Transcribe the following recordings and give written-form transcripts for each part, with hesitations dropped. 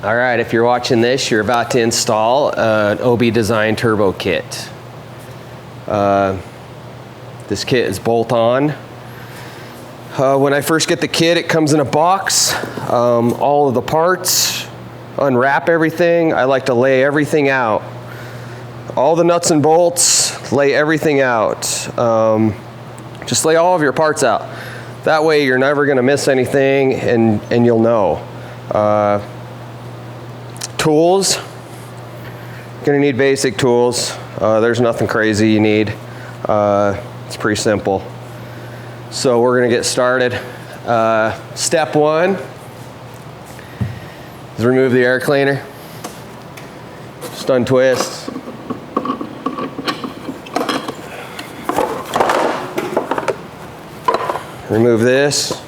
All right, if you're watching this, you're about to install an OB Design Turbo Kit. This kit is bolt-on. When I first get the kit, it comes in a box. All of the parts, unwrap everything. I like to lay everything out. All the nuts and bolts, lay everything out. Just lay all of your parts out. That way you're never gonna miss anything and you'll know. Tools, you're gonna need basic tools. There's nothing crazy you need. It's pretty simple. So we're gonna get started. Step one is remove the air cleaner. Just untwist. Remove this,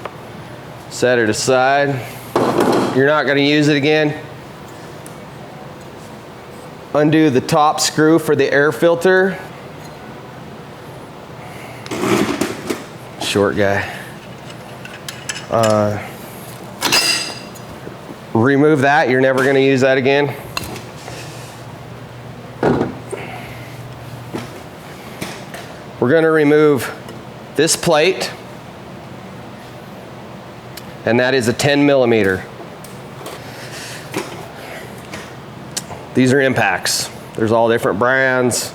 set it aside. You're not gonna use it again. Undo the top screw for the air filter. Short guy. Remove that, you're never gonna use that again. We're gonna remove this plate, and that is a 10 millimeter. These are impacts. There's all different brands.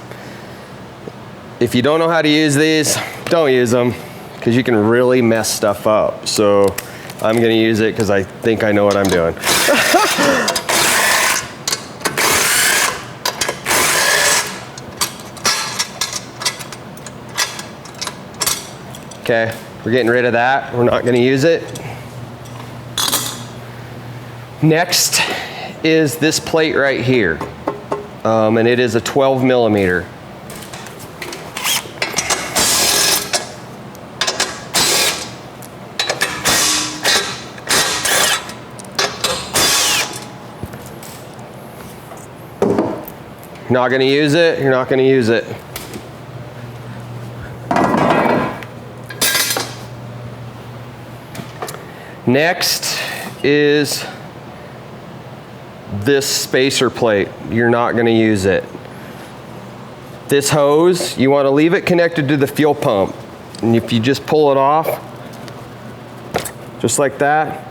If you don't know how to use these, don't use them, because you can really mess stuff up. So I'm gonna use it because I think I know what I'm doing. Okay, we're getting rid of that. We're not gonna use it. Next is this plate right here, and it is a 12 millimeter. Not gonna use it, you're not gonna use it. Next is this spacer plate. You're not gonna use it. This hose, you wanna leave it connected to the fuel pump. And if you just pull it off, just like that,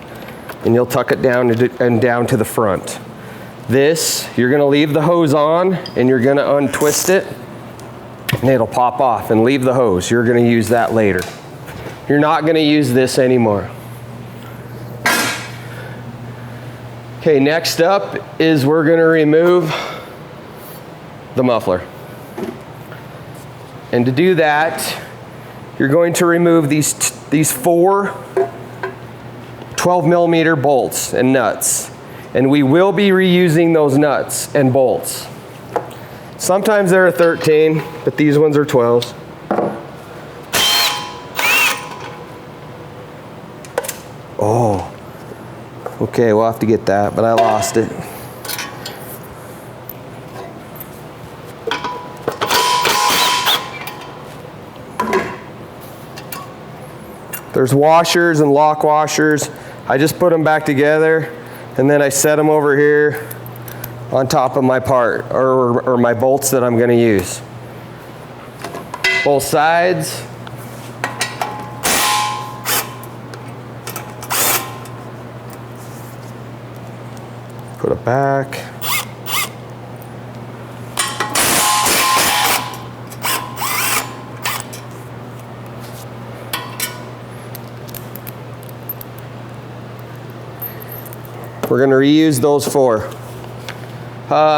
and you'll tuck it down and down to the front. This, you're gonna leave the hose on and you're gonna untwist it and it'll pop off, and leave the hose. You're gonna use that later. You're not gonna use this anymore. Okay, next up is we're gonna remove the muffler. And to do that, you're going to remove these 4 12 millimeter bolts and nuts. And we will be reusing those nuts and bolts. Sometimes they're a 13, but these ones are 12s. Oh. Okay, we'll have to get that, but I lost it. There's washers and lock washers. I just put them back together, and then I set them over here on top of my part, or my bolts that I'm gonna use. Both sides. Put it back. We're going to reuse those 4.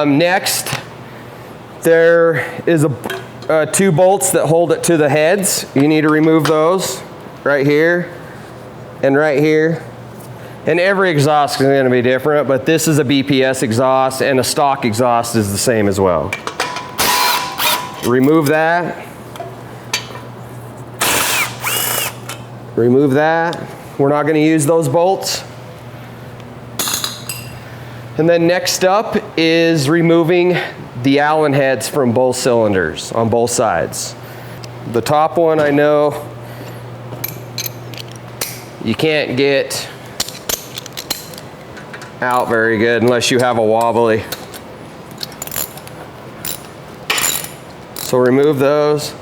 Next, there is 2 bolts that hold it to the heads. You need to remove those right here and right here. And every exhaust is going to be different, but this is a BPS exhaust, and a stock exhaust is the same as well. Remove that. Remove that. We're not going to use those bolts. And then next up is removing the Allen heads from both cylinders on both sides. The top one, I know you can't get out very good unless you have a wobbly. So remove those.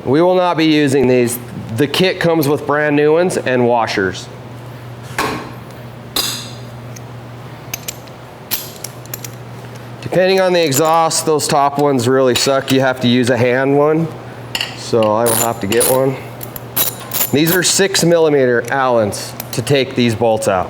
We will not be using these. The kit comes with brand new ones and washers. Depending on the exhaust, those top ones really suck. You have to use a hand one. So I will have to get one. These are 6mm Allens to take these bolts out.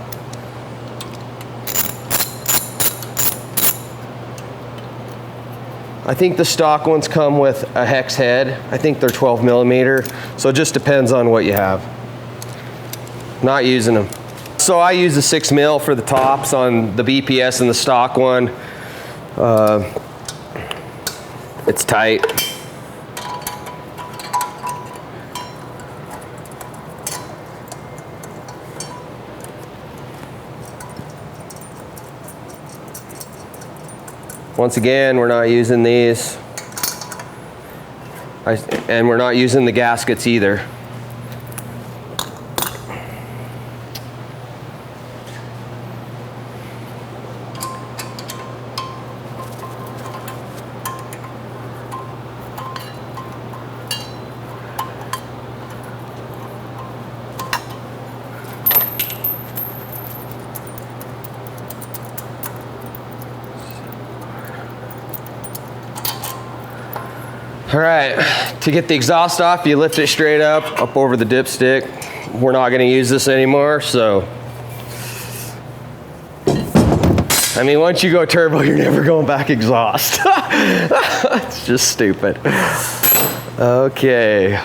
I think the stock ones come with a hex head. I think they're 12mm, so it just depends on what you have. Not using them. So I use the 6mm for the tops on the BPS and the stock one. It's tight. Once again, we're not using these. And we're not using the gaskets either. All right, to get the exhaust off, you lift it straight up over the dipstick. We're not gonna use this anymore, so. I mean, once you go turbo, you're never going back exhaust. It's just stupid. Okay.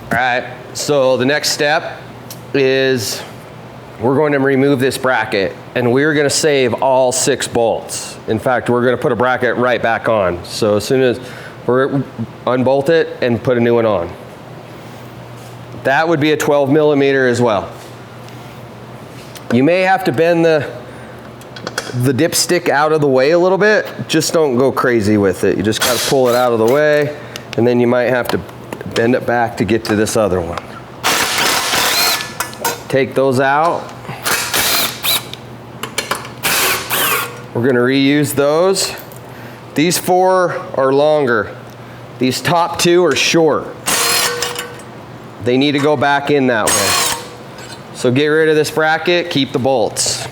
All right, so the next step is we're going to remove this bracket, and we're gonna save all 6 bolts. In fact, we're gonna put a bracket right back on. So as soon as we're unbolt it and put a new one on. That would be a 12mm as well. You may have to bend the dipstick out of the way a little bit. Just don't go crazy with it. You just gotta pull it out of the way, and then you might have to bend it back to get to this other one. Take those out. We're gonna reuse those. These 4 are longer. These top 2 are short. They need to go back in that way. So get rid of this bracket, keep the bolts.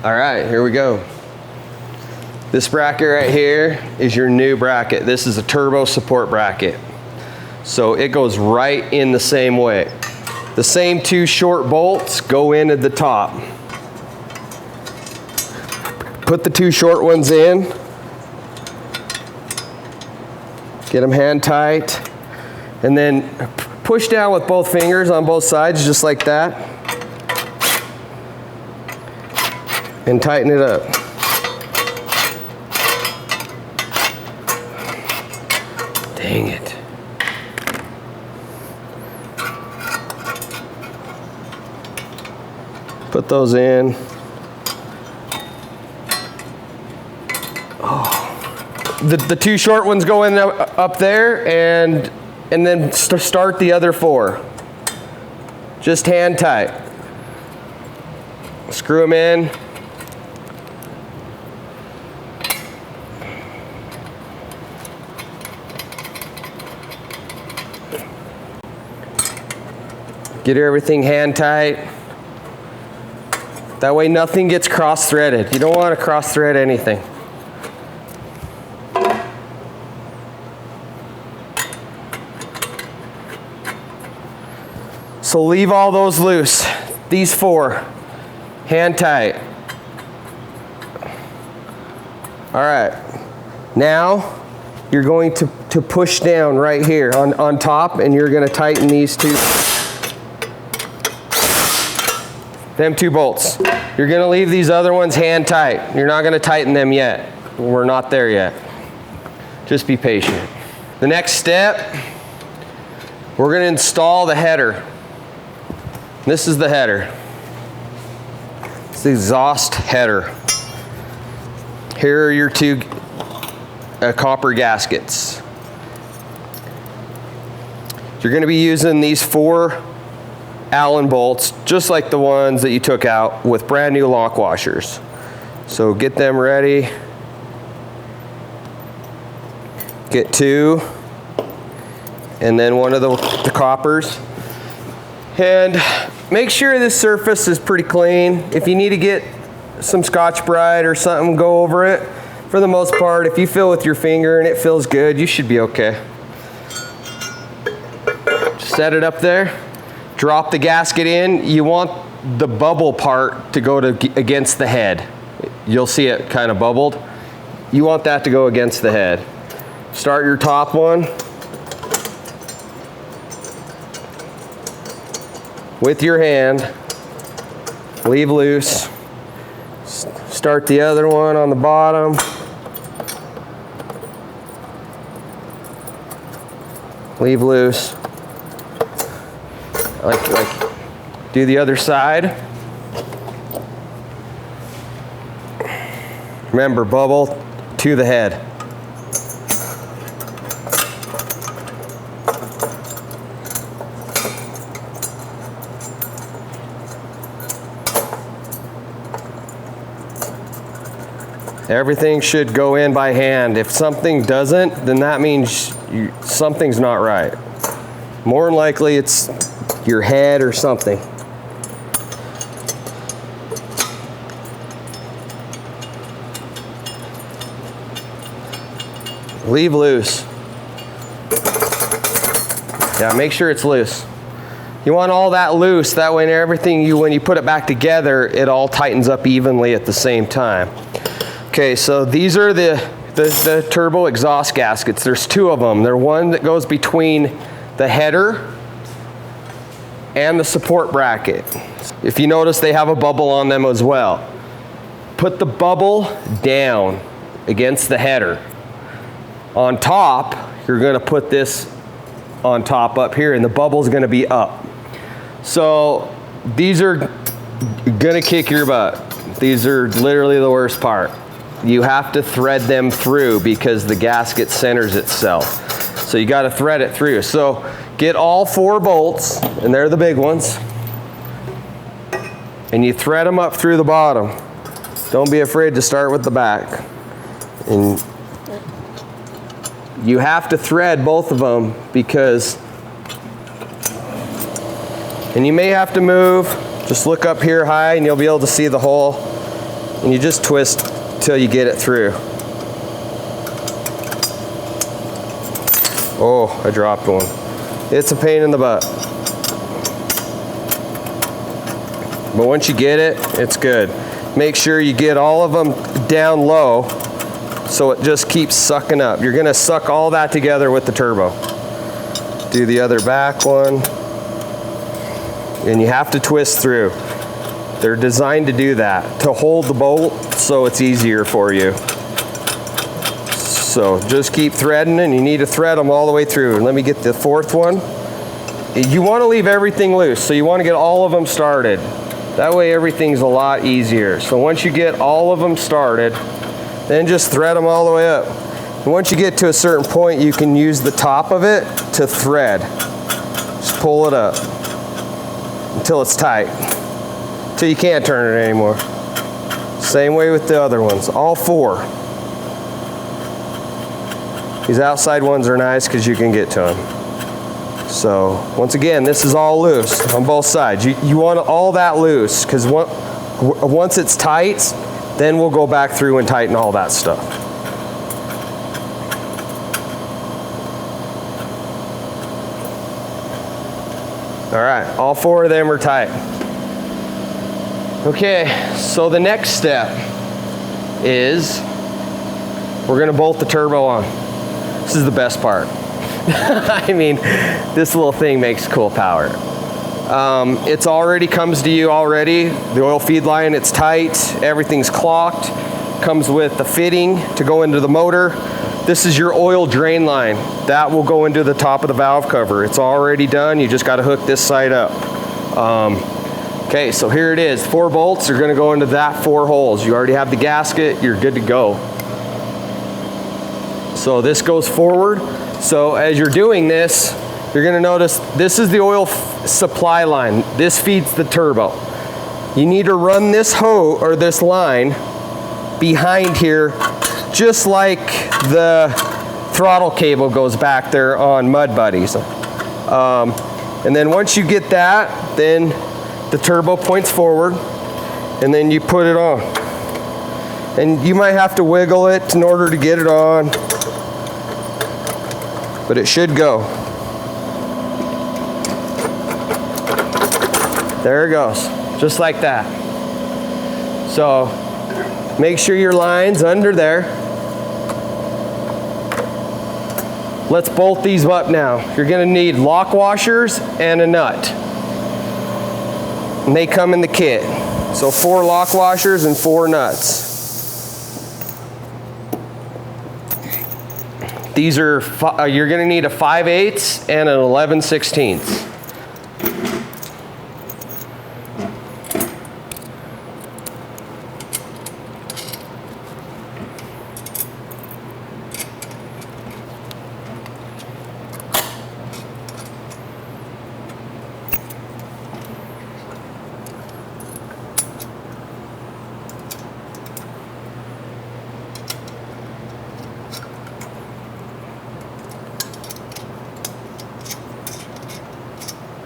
All right, here we go. This bracket right here is your new bracket. This is a turbo support bracket. So it goes right in the same way. The same 2 short bolts go into the top. Put the 2 short ones in. Get them hand tight. And then push down with both fingers on both sides, just like that. And tighten it up. Dang it. Put those in. The 2 short ones go in up there, and then start the other 4. Just hand tight. Screw them in. Get everything hand tight. That way nothing gets cross-threaded. You don't want to cross-thread anything. So leave all those loose. These 4, hand tight. All right, now you're going to push down right here on top, and you're gonna tighten these 2. Them 2 bolts. You're gonna leave these other ones hand tight. You're not gonna tighten them yet. We're not there yet. Just be patient. The next step, we're gonna install the header. This is the header. It's the exhaust header. Here are your 2 copper gaskets. You're going to be using these 4 Allen bolts, just like the ones that you took out, with brand new lock washers. So get them ready. Get 2, and then one of the coppers. And make sure this surface is pretty clean. If you need to get some Scotch-Brite or something, go over it. For the most part, if you feel with your finger and it feels good, you should be okay. Just set it up there. Drop the gasket in. You want the bubble part to go against the head. You'll see it kind of bubbled. You want that to go against the head. Start your top one with your hand, leave loose. Start the other one on the bottom. Leave loose. Like do the other side. Remember, bubble to the head. Everything should go in by hand. If something doesn't, then that means something's not right. More than likely, it's your head or something. Leave loose. Yeah, make sure it's loose. You want all that loose, that way everything when you put it back together, it all tightens up evenly at the same time. Okay, so these are the turbo exhaust gaskets. There's 2 of them. There's one that goes between the header and the support bracket. If you notice, they have a bubble on them as well. Put the bubble down against the header. On top, you're going to put this on top up here, and the bubble's going to be up. So these are going to kick your butt. These are literally the worst part. You have to thread them through because the gasket centers itself. So you got to thread it through. So get all 4 bolts, and they're the big ones, and you thread them up through the bottom. Don't be afraid to start with the back. And you have to thread both of them because, and you may have to move. Just look up here high and you'll be able to see the hole, and you just twist till you get it through. Oh, I dropped one. It's a pain in the butt. But once you get it, it's good. Make sure you get all of them down low so it just keeps sucking up. You're gonna suck all that together with the turbo. Do the other back one. And you have to twist through. They're designed to do that, to hold the bolt so it's easier for you. So just keep threading, and you need to thread them all the way through. And let me get the 4th one. You want to leave everything loose, so you want to get all of them started. That way everything's a lot easier. So once you get all of them started, then just thread them all the way up. And once you get to a certain point, you can use the top of it to thread. Just pull it up until it's tight, till you can't turn it anymore. Same way with the other ones, all 4. These outside ones are nice because you can get to them. So once again, this is all loose on both sides. You want all that loose because once it's tight, then we'll go back through and tighten all that stuff. All right, all 4 of them are tight. Okay, so the next step is we're gonna bolt the turbo on. This is the best part. I mean, this little thing makes cool power. It's already comes to you already. The oil feed line, it's tight, everything's clocked. Comes with the fitting to go into the motor. This is your oil drain line. That will go into the top of the valve cover. It's already done, you just gotta hook this side up. Okay, so here it is. 4 bolts are gonna go into that 4 holes. You already have the gasket, you're good to go. So this goes forward. So as you're doing this, you're gonna notice this is the oil supply line. This feeds the turbo. You need to run this hose or this line behind here, just like the throttle cable goes back there on Mud Buddies. And then once you get that, then the turbo points forward, and then you put it on. And you might have to wiggle it in order to get it on, but it should go. There it goes, just like that. So make sure your line's under there. Let's bolt these up now. You're gonna need lock washers and a nut. And they come in the kit. So 4 lock washers and 4 nuts. These are, you're gonna need a 5/8 and an 11/16.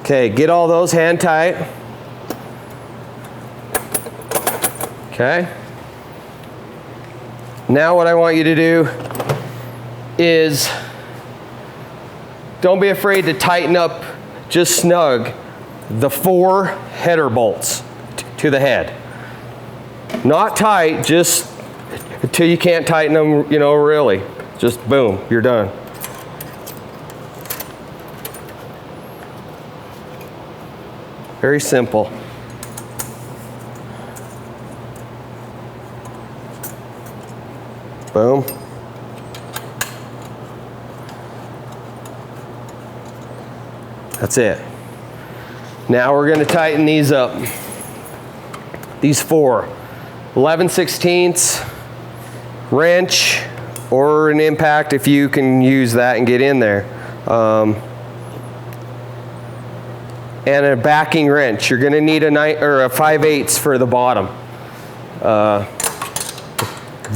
Okay, get all those hand tight. Okay. Now what I want you to do is, don't be afraid to tighten up just snug the 4 header bolts to the head. Not tight, just until you can't tighten them, you know, really. Just boom, you're done. Very simple. Boom. That's it. Now we're going to tighten these up. These 4. 11/16 wrench or an impact if you can use that and get in there. And a backing wrench. You're gonna need a 5/8 for the bottom. The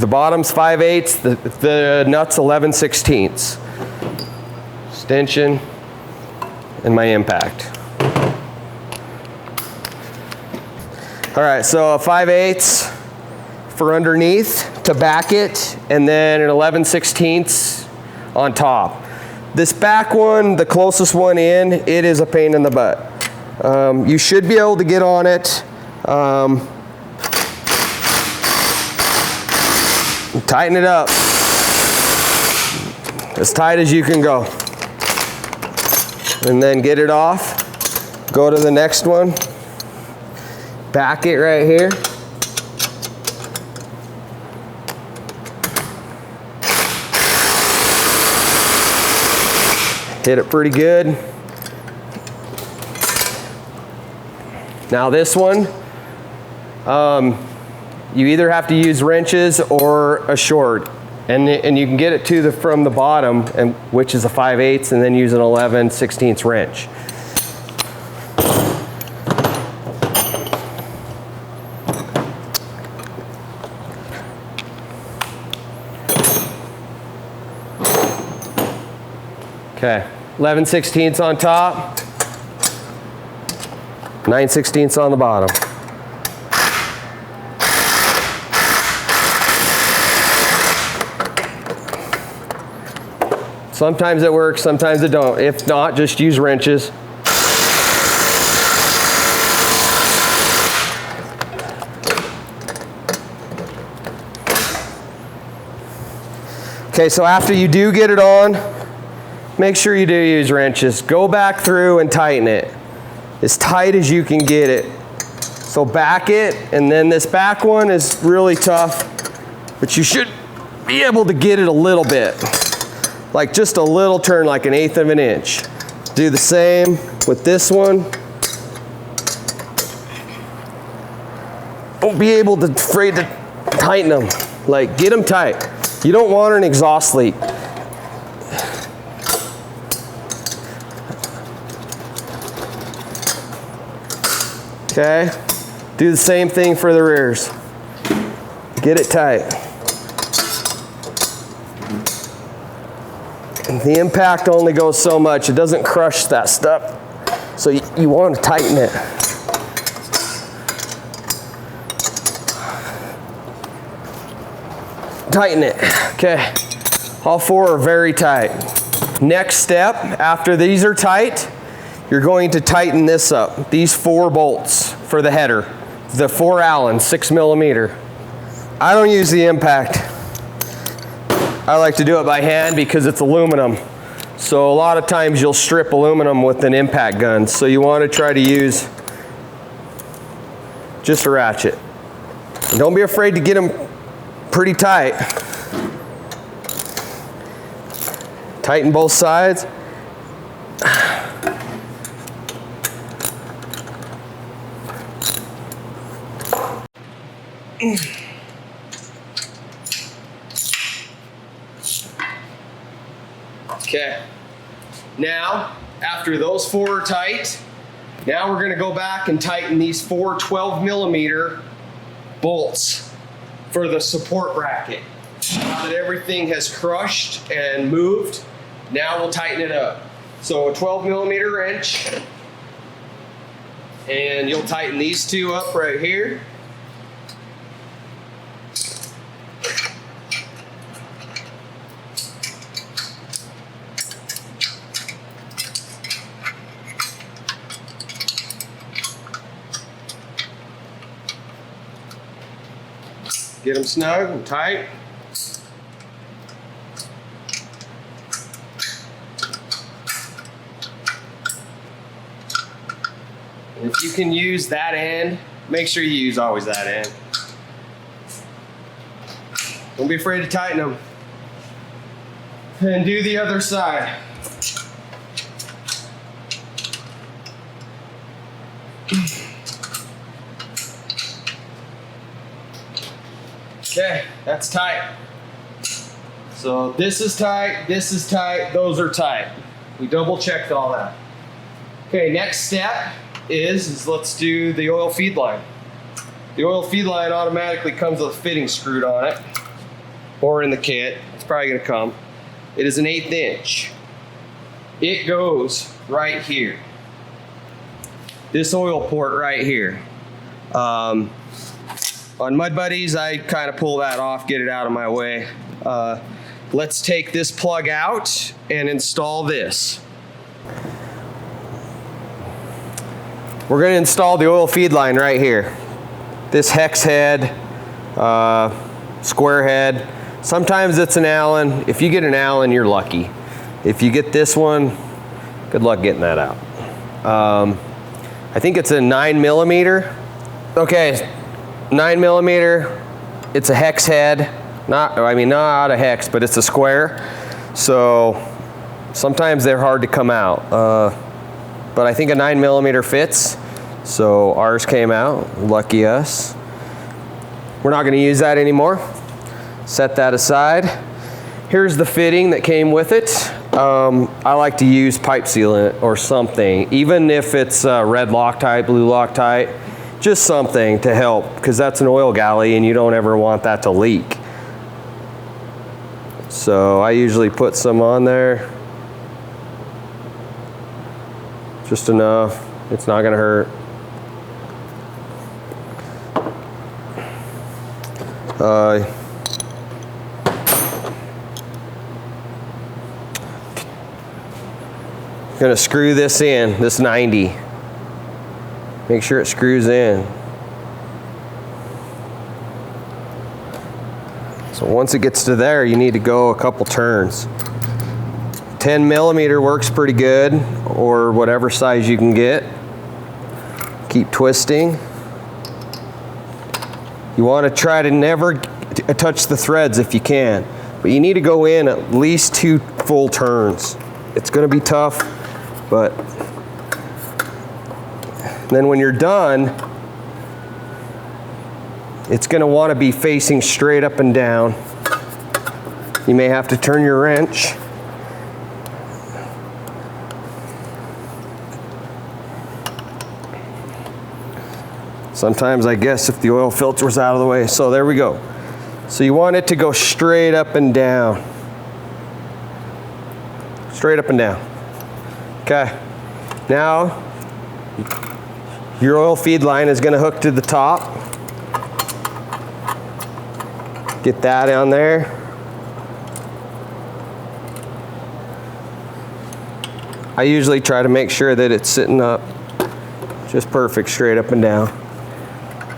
bottom's 5/8, the nut's 11/16. Extension and my impact. All right, so a 5/8 for underneath to back it, and then an 11/16 on top. This back one, the closest one in, it is a pain in the butt. You should be able to get on it. Tighten it up as tight as you can go. And then get it off. Go to the next one. Back it right here. Hit it pretty good. Now this one, you either have to use wrenches or a short, and you can get it from the bottom, which is a 5/8, and then use an 11/16 wrench. Okay, 11/16 on top. 9/16 on the bottom. Sometimes it works, sometimes it don't. If not, just use wrenches. Okay, so after you do get it on, make sure you do use wrenches. Go back through and tighten it as tight as you can get it. So back it, and then this back one is really tough, but you should be able to get it a little bit. Like just a little turn, like 1/8 of an inch. Do the same with this one. Don't be afraid to tighten them. Like get them tight. You don't want an exhaust leak. Okay, do the same thing for the rears. Get it tight. And the impact only goes so much. It doesn't crush that stuff. So you want to tighten it. Tighten it. Okay, all four are very tight. Next step, after these are tight, you're going to tighten this up. These 4 bolts for the header. The 4 Allen 6mm. I don't use the impact. I like to do it by hand because it's aluminum. So a lot of times you'll strip aluminum with an impact gun. So you want to try to use just a ratchet. And don't be afraid to get them pretty tight. Tighten both sides. Okay, now after those 4 are tight, now we're going to go back and tighten these 4 12mm bolts for the support bracket. Now that everything has crushed and moved, now we'll tighten it up. So a 12mm wrench, and you'll tighten these 2 up right here. Get them snug and tight. And if you can use that end, make sure you use always that end. Don't be afraid to tighten them. And do the other side. Okay, that's tight. So this is tight, those are tight. We double checked all that. Okay, next step is let's do the oil feed line. The oil feed line automatically comes with a fitting screwed on it, or in the kit. It's probably gonna come. It is an 1/8 inch. It goes right here. This oil port right here. On Mud Buddies, I kind of pull that off, get it out of my way. Let's take this plug out and install this. We're going to install the oil feed line right here. This hex head, square head. Sometimes it's an Allen. If you get an Allen, you're lucky. If you get this one, good luck getting that out. I think it's a 9mm. Okay. 9mm, it's a hex head, not a hex, but it's a square. So sometimes they're hard to come out. But I think a 9mm fits. So ours came out, lucky us. We're not gonna use that anymore. Set that aside. Here's the fitting that came with it. I like to use pipe sealant or something, even if it's red Loctite, blue Loctite. Just something to help, because that's an oil galley and you don't ever want that to leak. So I usually put some on there. Just enough. It's not gonna hurt. Gonna screw this in, this 90. Make sure it screws in. So once it gets to there, you need to go a couple turns. 10mm works pretty good, or whatever size you can get. Keep twisting. You want to try to never touch the threads if you can, but you need to go in at least 2 full turns. It's going to be tough, but then when you're done, it's going to want to be facing straight up and down. You may have to turn your wrench. Sometimes I guess if the oil filter was out of the way. So there we go. So you want it to go straight up and down. Straight up and down. Okay. Now, your oil feed line is going to hook to the top. Get that on there. I usually try to make sure that it's sitting up just perfect, straight up and down.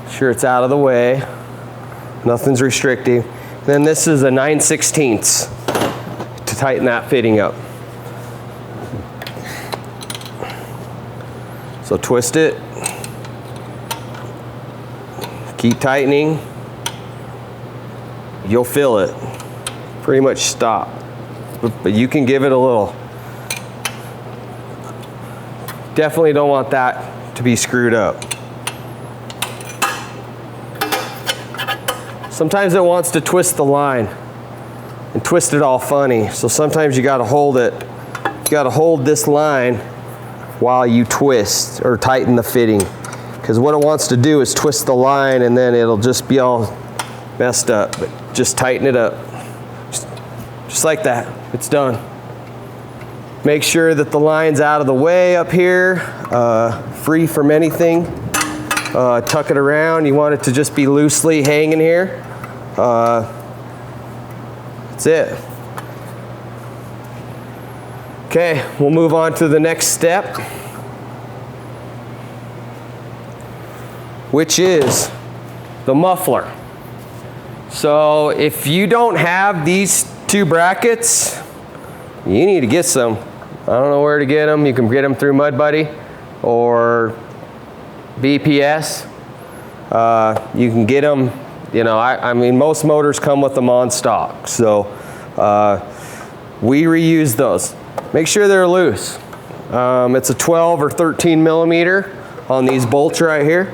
Sure it's out of the way. Nothing's restricting. Then this is a 9/16 to tighten that fitting up. So twist it. Keep tightening. You'll feel it. Pretty much stop. But you can give it a little. Definitely don't want that to be screwed up. Sometimes it wants to twist the line and twist it all funny. So sometimes you gotta hold it. You gotta hold this line while you twist or tighten the fitting. Because what it wants to do is twist the line and then it'll just be all messed up. But just tighten it up. Just like that, it's done. Make sure that the line's out of the way up here, free from anything. Tuck it around. You want it to just be loosely hanging here. That's it. Okay, we'll move on to the next step, which is the muffler. So if you don't have these two brackets, you need to get some. I don't know where to get them. You can get them through Mud Buddy or BPS. You can get them, you know, I mean, most motors come with them on stock. So we reuse those. Make sure they're loose. It's a 12 or 13 millimeter on these bolts right here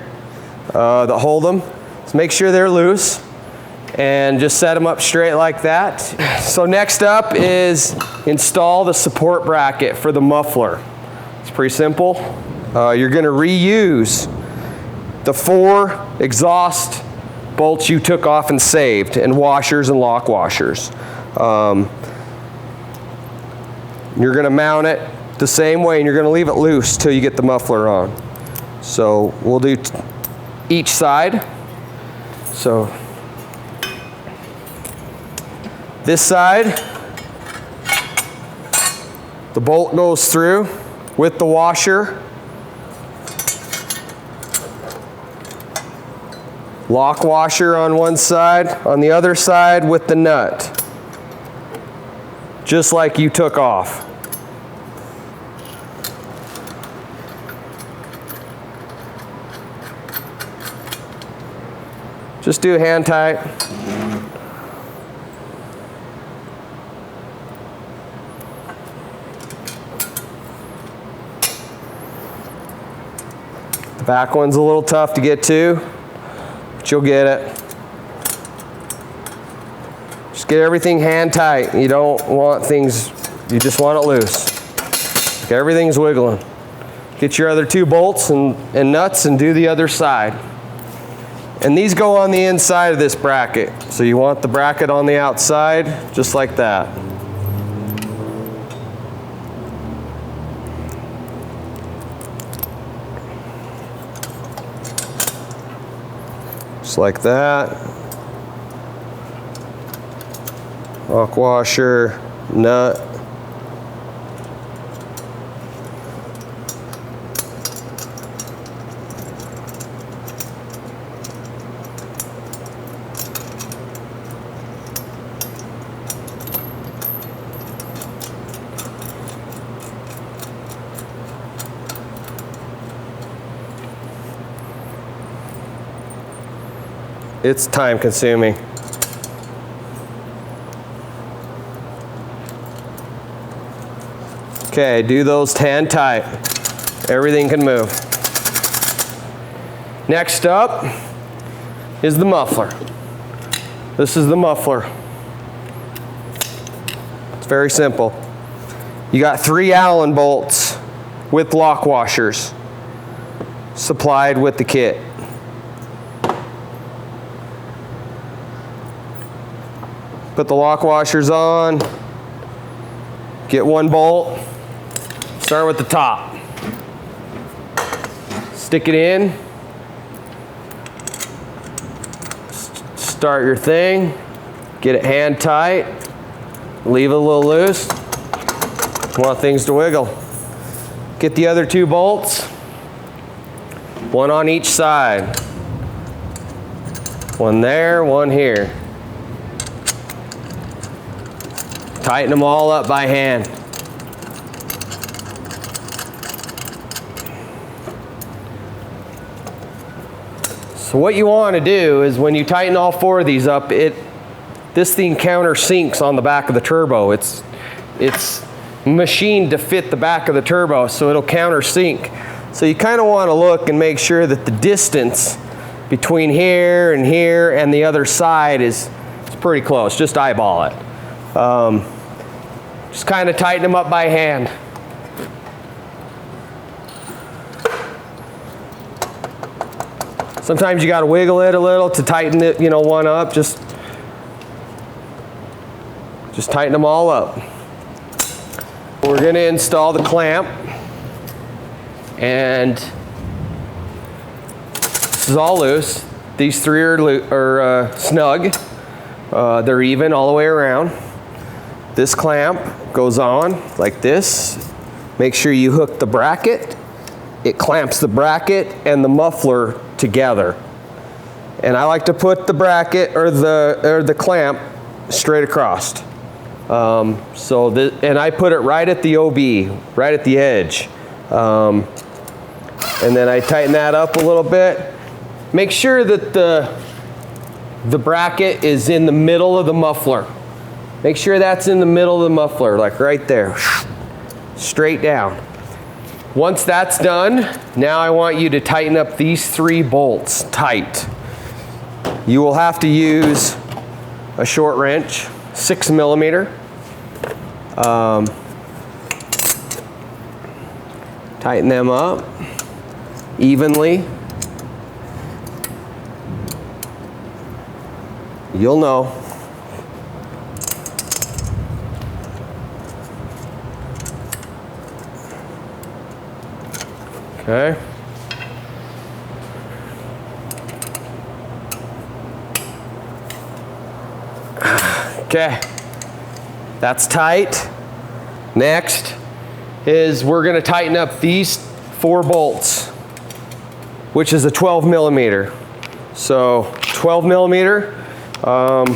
that hold them. So make sure they're loose and just set them up straight like that. So next up is install the support bracket for the muffler. It's pretty simple. You're gonna reuse the 4 exhaust bolts you took off and saved, and washers and lock washers. You're gonna mount it the same way and you're gonna leave it loose till you get the muffler on. So we'll do each side. So this side, the bolt goes through with the washer. Lock washer on one side, on the other side with the nut. Just like you took off. Just do hand tight. The back one's a little tough to get to, but you'll get it. Just get everything hand tight. You don't want things, you just want it loose. Like everything's wiggling. Get your other 2 bolts and nuts and do the other side. And these go on the inside of this bracket. So you want the bracket on the outside, just like that. Just like that. Lock washer, nut. It's time consuming. Okay, do those hand tight. Everything can move. Next up is the muffler. This is the muffler. It's very simple. You got 3 Allen bolts with lock washers supplied with the kit. Put the lock washers on. Get one bolt. Start with the top. Stick it in. Start your thing. Get it hand tight. Leave it a little loose. Want things to wiggle. Get the other two bolts. One on each side. One there, one here. Tighten them all up by hand. So what you want to do is when you tighten all four of these up, this thing countersinks on the back of the turbo. It's machined to fit the back of the turbo, so it'll countersink. So you kind of want to look and make sure that the distance between here and the other side is pretty close. Just eyeball it. Just kind of tighten them up by hand. Sometimes you got to wiggle it a little to tighten it, one up. Just tighten them all up. We're going to install the clamp, and this is all loose. These three are snug. They're even all the way around. This clamp goes on like this. Make sure you hook the bracket. It clamps the bracket and the muffler together. And I like to put the bracket or the clamp straight across. And I put it right at the OB, right at the edge. And then I tighten that up a little bit. Make sure that the bracket is in the middle of the muffler. Make sure that's in the middle of the muffler, like right there. Straight down. Once that's done, now I want you to tighten up these three bolts tight. You will have to use a short wrench, 6 millimeter. Tighten them up evenly. You'll know. Okay. Okay. That's tight. Next is we're going to tighten up these 4 bolts, which is a 12 millimeter. So 12 millimeter, and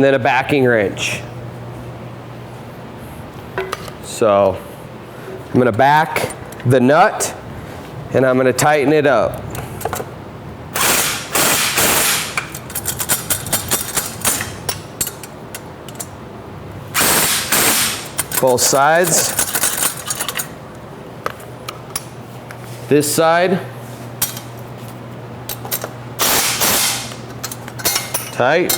then a backing wrench. So I'm going to back the nut and I'm going to tighten it up. Both sides. This side. Tight.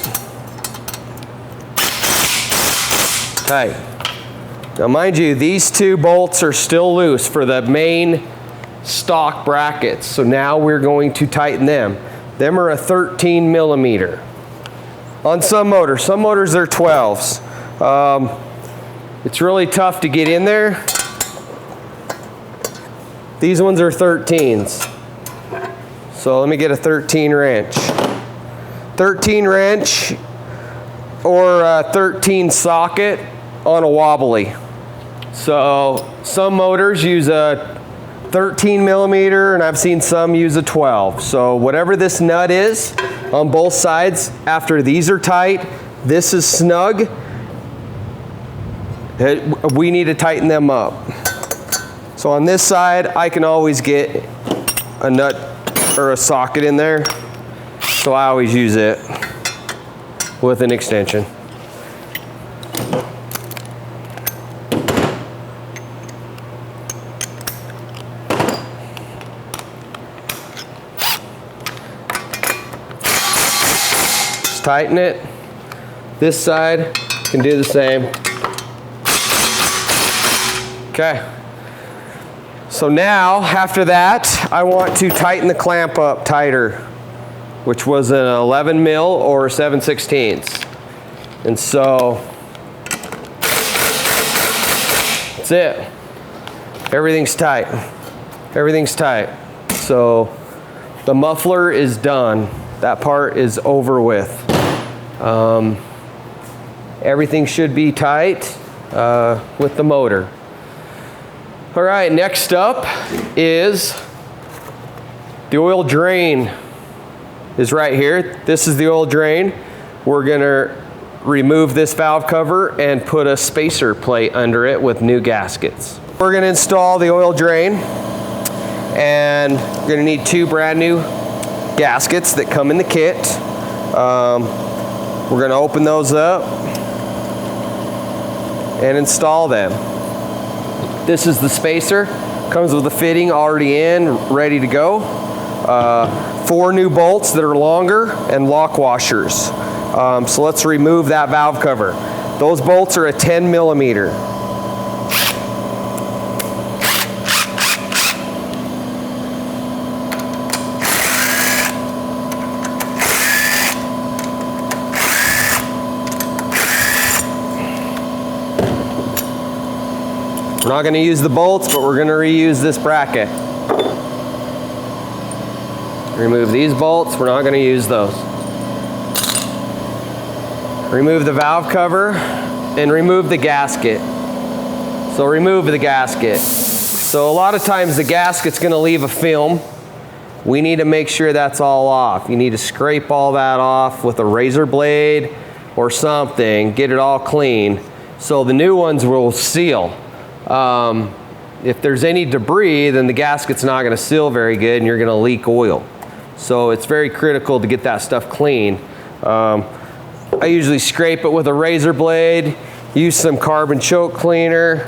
Tight. Now mind you, these 2 bolts are still loose for the main stock brackets. So now we're going to tighten them. Them are a 13 millimeter. On some motors are 12s. It's really tough to get in there. These ones are 13s. So let me get a 13 wrench. 13 wrench or a 13 socket on a wobbly. So some motors use a 13 millimeter and I've seen some use a 12. So whatever this nut is on both sides, after these are tight, this is snug, we need to tighten them up. So on this side, I can always get a nut or a socket in there. So I always use it with an extension. Just tighten it. This side can do the same. Okay. So now, after that, I want to tighten the clamp up tighter. which was an 11 mil or 7/16. And so that's it. Everything's tight. Everything's tight. So the muffler is done. That part is over with. Everything should be tight with the motor. All right, next up is the oil drain is right here. This is the oil drain. We're gonna remove this valve cover and put a spacer plate under it with new gaskets. We're gonna install the oil drain, and we're gonna need 2 brand new gaskets that come in the kit. We're gonna open those up and install them. This is the spacer. Comes with the fitting already in, ready to go. 4 new bolts that are longer and lock washers. So let's remove that valve cover. Those bolts are a 10 millimeter. We're not going to use the bolts, but we're going to reuse this bracket. Remove these bolts, we're not going to use those. Remove the valve cover and remove the gasket. So remove the gasket. So a lot of times the gasket's going to leave a film. We need to make sure that's all off. You need to scrape all that off with a razor blade or something, get it all clean. So the new ones will seal. If there's any debris, then the gasket's not going to seal very good and you're going to leak oil. So it's very critical to get that stuff clean. I usually scrape it with a razor blade, use some carbon choke cleaner.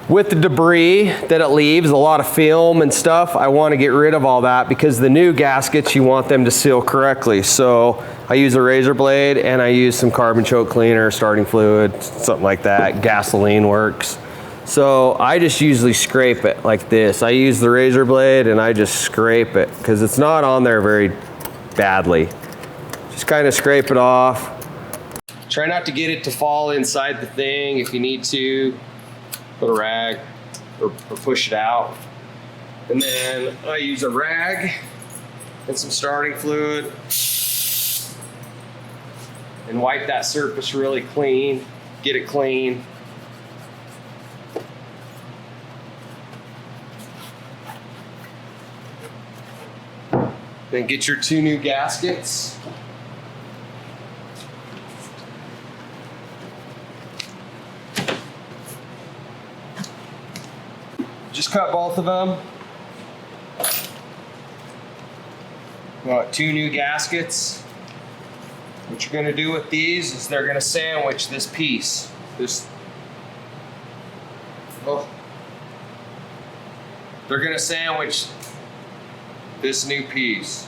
With the debris that it leaves, a lot of film and stuff, I want to get rid of all that because the new gaskets, you want them to seal correctly. So I use a razor blade and I use some carbon choke cleaner, starting fluid, something like that. Gasoline works. So I just usually scrape it like this. I use the razor blade and I just scrape it because it's not on there very badly. Just kind of scrape it off. Try not to get it to fall inside the thing. If you need to, put a rag or push it out. And then I use a rag and some starting fluid and wipe that surface really clean, get it clean. Then get your 2 new gaskets. Just cut both of them. Got 2 new gaskets. What you're going to do with these is they're going to sandwich this piece. They're going to sandwich this new piece,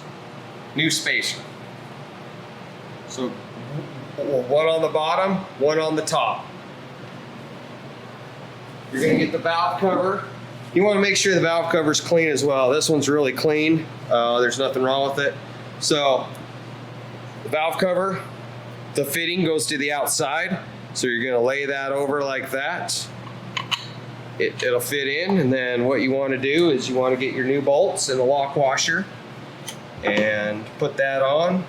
new spacer. So 1 on the bottom, 1 on the top. You're going to get the valve cover. You want to make sure the valve cover is clean as well. This one's really clean. There's nothing wrong with it. So the valve cover, the fitting goes to the outside. So you're going to lay that over like that. It'll fit in, and then what you want to do is you want to get your new bolts and the lock washer and put that on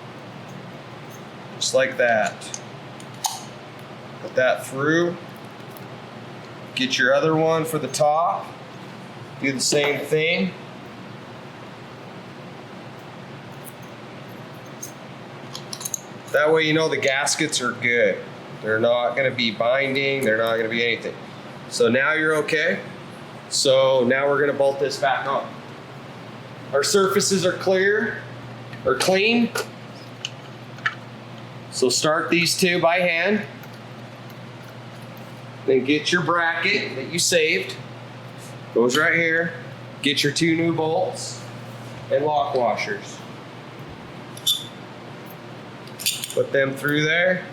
just like that. Put that through. Get your other one for the top. Do the same thing. That way you know the gaskets are good. They're not going to be binding. They're not going to be anything. So now you're okay. So now we're going to bolt this back on. Our surfaces are clear or clean. So start these 2 by hand. Then get your bracket that you saved. Goes right here. Get your 2 new bolts and lock washers. Put them through there.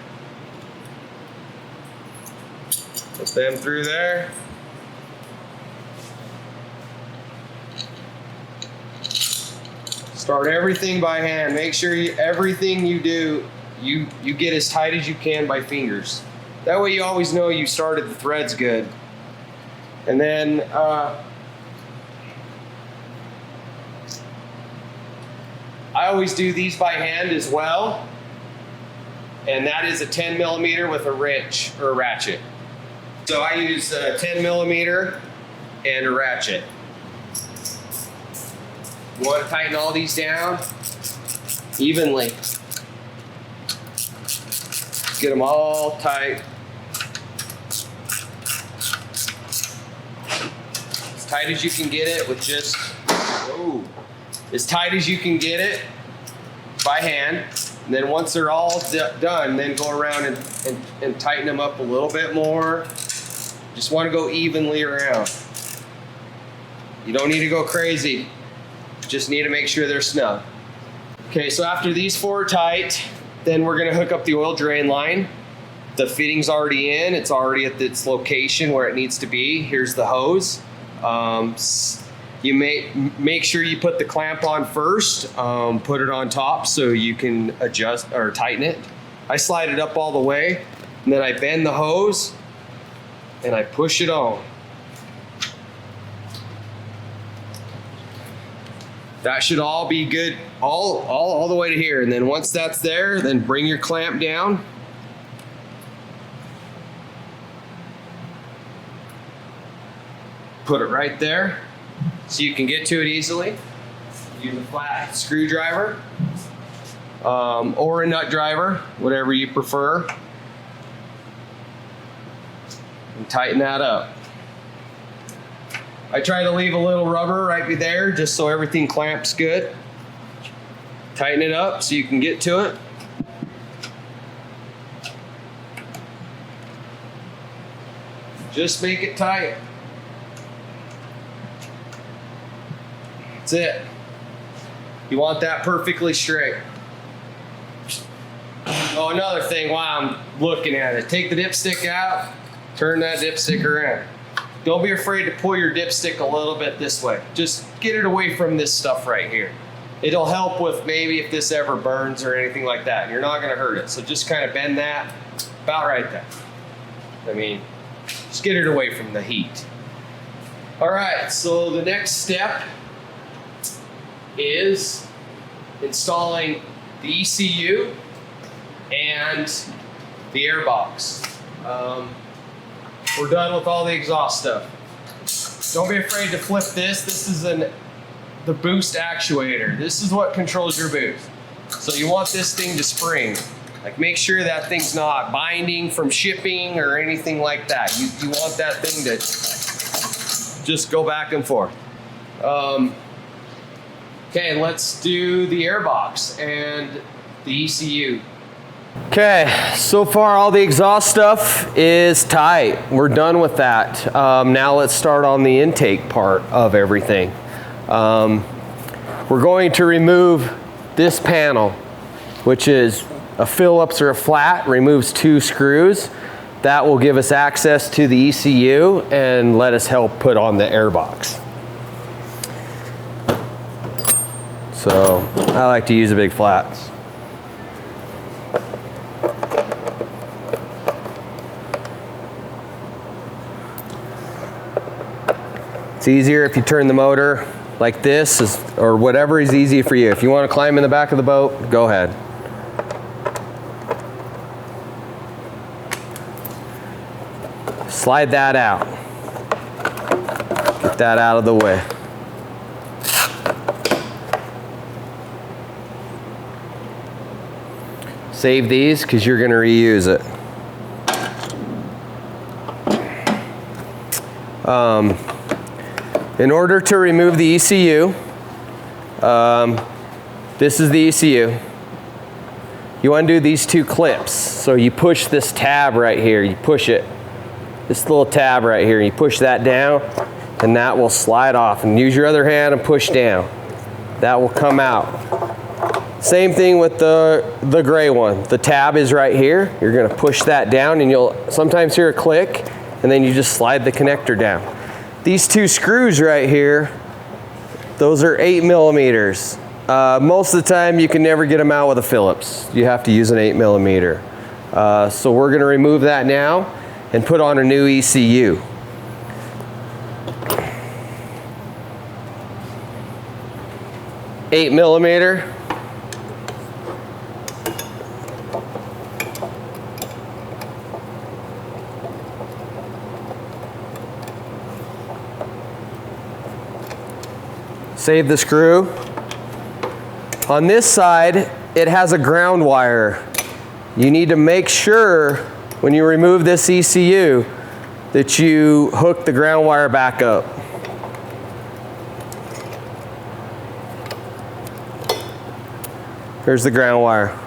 Put them through there. Start everything by hand. Make sure everything you do, you get as tight as you can by fingers. That way you always know you started the threads good. And then I always do these by hand as well. And that is a 10 millimeter with a wrench or a ratchet. So I use a 10 millimeter and a ratchet. You want to tighten all these down evenly. Get them all tight. As tight as you can get it with just, as tight as you can get it by hand. And then once they're all done, then go around and tighten them up a little bit more. Just want to go evenly around. You don't need to go crazy. Just need to make sure they're snug. Okay, so after these four are tight, then we're gonna hook up the oil drain line. The fitting's already in, it's already at its location where it needs to be. Here's the hose. You make sure you put the clamp on first, put it on top so you can adjust or tighten it. I slide it up all the way, and then I bend the hose and I push it on. That should all be good all the way to here. And then once that's there, then bring your clamp down. Put it right there so you can get to it easily. Use a flat screwdriver or a nut driver, whatever you prefer. And tighten that up. I try to leave a little rubber right there just so everything clamps good. Tighten it up so you can get to it. Just make it tight. That's it. You want that perfectly straight. Oh, another thing while I'm looking at it, take the dipstick out, turn that dipstick around. Don't be afraid to pull your dipstick a little bit this way. Just get it away from this stuff right here. It'll help with maybe if this ever burns or anything like that. You're not gonna hurt it. So just kind of bend that about right there. I mean, just get it away from the heat. All right, so the next step is installing the ECU and the air box. We're done with all the exhaust stuff. Don't be afraid to flip this. This is the boost actuator. This is what controls your boost. So you want this thing to spring. Like make sure that thing's not binding from shipping or anything like that. You want that thing to just go back and forth. Okay, let's do the air box and the ECU. Okay, so far all the exhaust stuff is tight. We're done with that. Now let's start on the intake part of everything. We're going to remove this panel, which is a Phillips or a flat, removes 2 screws. That will give us access to the ECU and let us help put on the air box. So I like to use the big flats. It's easier if you turn the motor like this or whatever is easy for you. If you want to climb in the back of the boat, go ahead. Slide that out. Get that out of the way. Save these because you're going to reuse it. In order to remove the ECU, this is the ECU. You undo these 2 clips. So you push this tab right here, you push it. This little tab right here, you push that down and that will slide off. And use your other hand and push down. That will come out. Same thing with the gray one. The tab is right here. You're gonna push that down and you'll sometimes hear a click and then you just slide the connector down. These 2 screws right here, those are 8 millimeters. Most of the time you can never get them out with a Phillips. You have to use an 8mm. So we're going to remove that now and put on a new ECU. $8mm. Save the screw. On this side, it has a ground wire. You need to make sure when you remove this ECU that you hook the ground wire back up. Here's the ground wire.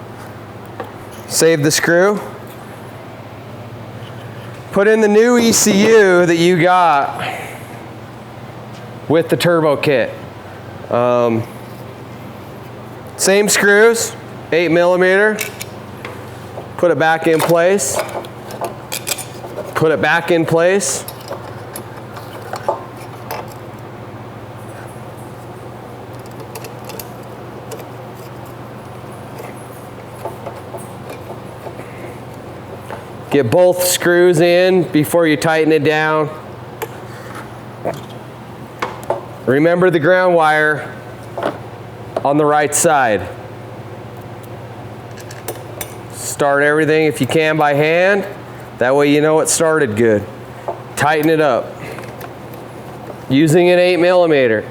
Save the screw. Put in the new ECU that you got with the turbo kit. Same screws, 8mm. Put it back in place. Put it back in place. Get both screws in before you tighten it down. Remember the ground wire on the right side. Start everything if you can by hand. That way you know it started good. Tighten it up. Using an 8mm.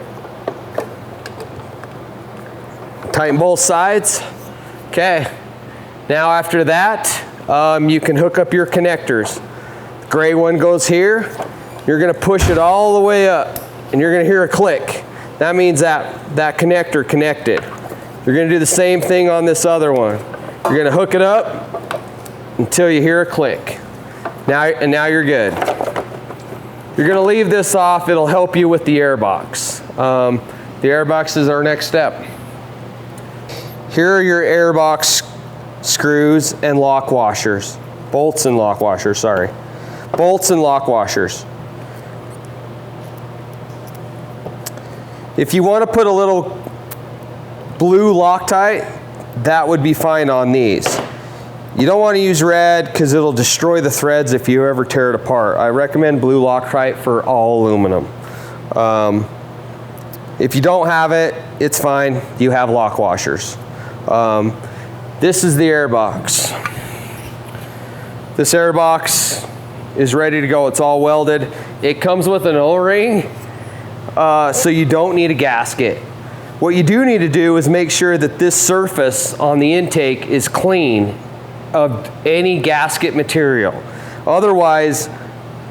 Tighten both sides. Okay. Now after that, you can hook up your connectors. The gray one goes here. You're going to push it all the way up, and you're going to hear a click. That means that connector connected. You're going to do the same thing on this other one. You're going to hook it up until you hear a click. Now you're good. You're going to leave this off. It'll help you with the airbox. The airbox is our next step. Here are your airbox screws and lock washers. Bolts and lock washers, sorry. Bolts and lock washers. If you want to put a little blue Loctite, that would be fine on these. You don't want to use red because it'll destroy the threads if you ever tear it apart. I recommend blue Loctite for all aluminum. If you don't have it, it's fine. You have lock washers. This is the airbox. This airbox is ready to go. It's all welded. It comes with an O-ring, so you don't need a gasket. What you do need to do is make sure that this surface on the intake is clean of any gasket material. Otherwise,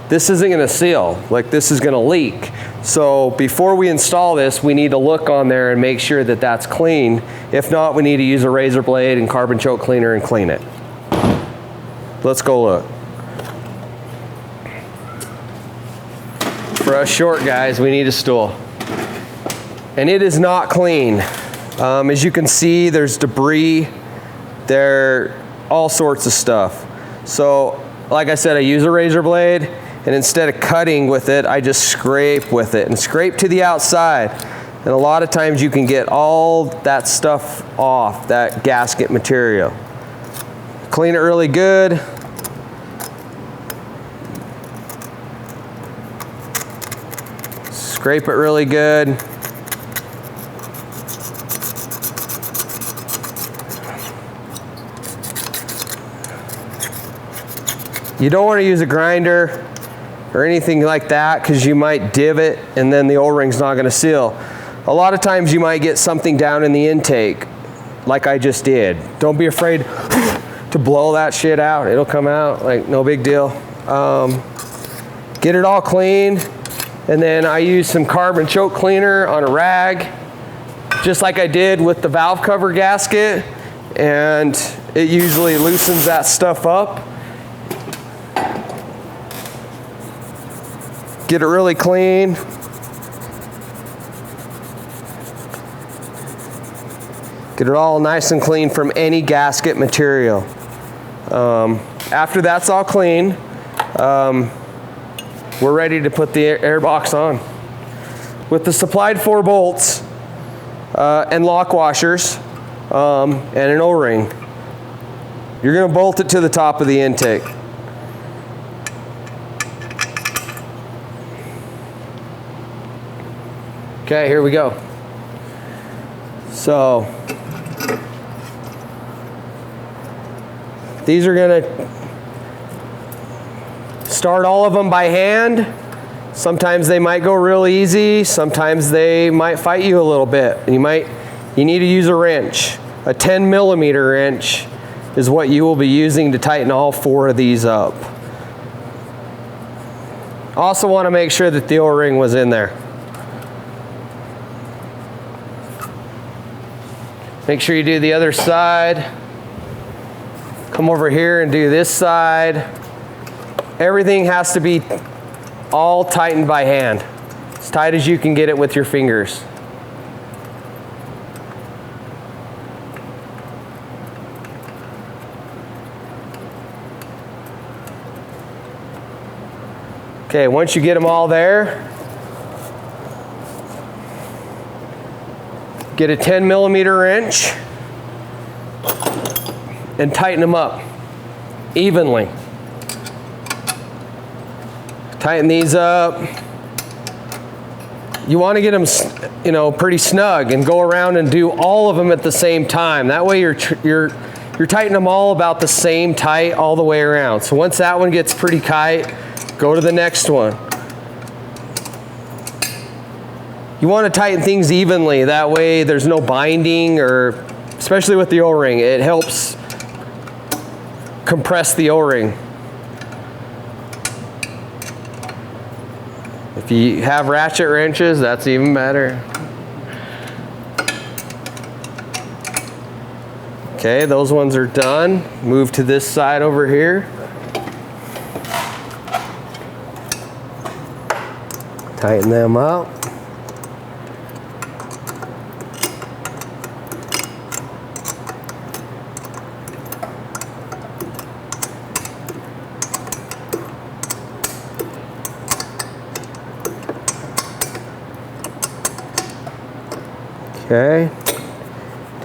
this isn't going to seal. Like, this is going to leak. So before we install this, we need to look on there and make sure that that's clean. If not, we need to use a razor blade and carbon choke cleaner and clean it. Let's go look. For us short guys, we need a stool. And it is not clean. As you can see, there's debris, there, all sorts of stuff. So, like I said, I use a razor blade, and instead of cutting with it, I just scrape with it and scrape to the outside. And a lot of times you can get all that stuff off, that gasket material. Clean it really good. Scrape it really good. You don't want to use a grinder or anything like that because you might divot and then the O-ring's not going to seal. A lot of times you might get something down in the intake like I just did. Don't be afraid to blow that shit out. It'll come out, like, no big deal. Get it all clean, and then I use some carbon choke cleaner on a rag, just like I did with the valve cover gasket, and it usually loosens that stuff up. Get it really clean. Get it all nice and clean from any gasket material. After that's all clean, we're ready to put the airbox on. With the supplied 4 bolts, and lock washers, and an O-ring. You're going to bolt it to the top of the intake. Okay, here we go. So these are going to start all of them by hand. Sometimes they might go real easy. Sometimes they might fight you a little bit. You need to use a wrench. A 10 millimeter wrench is what you will be using to tighten all 4 of these up. Also want to make sure that the O-ring was in there. Make sure you do the other side. Come over here and do this side. Everything has to be all tightened by hand. As tight as you can get it with your fingers. Okay, once you get them all there, get a 10 millimeter wrench and tighten them up evenly. Tighten these up. You want to get them, pretty snug, and go around and do all of them at the same time. That way you're tightening them all about the same tight all the way around. So once that one gets pretty tight, go to the next one. You want to tighten things evenly. That way there's no binding, or especially with the O-ring, it helps compress the O-ring. If you have ratchet wrenches, that's even better. Okay, those ones are done. Move to this side over here. Tighten them up. Okay,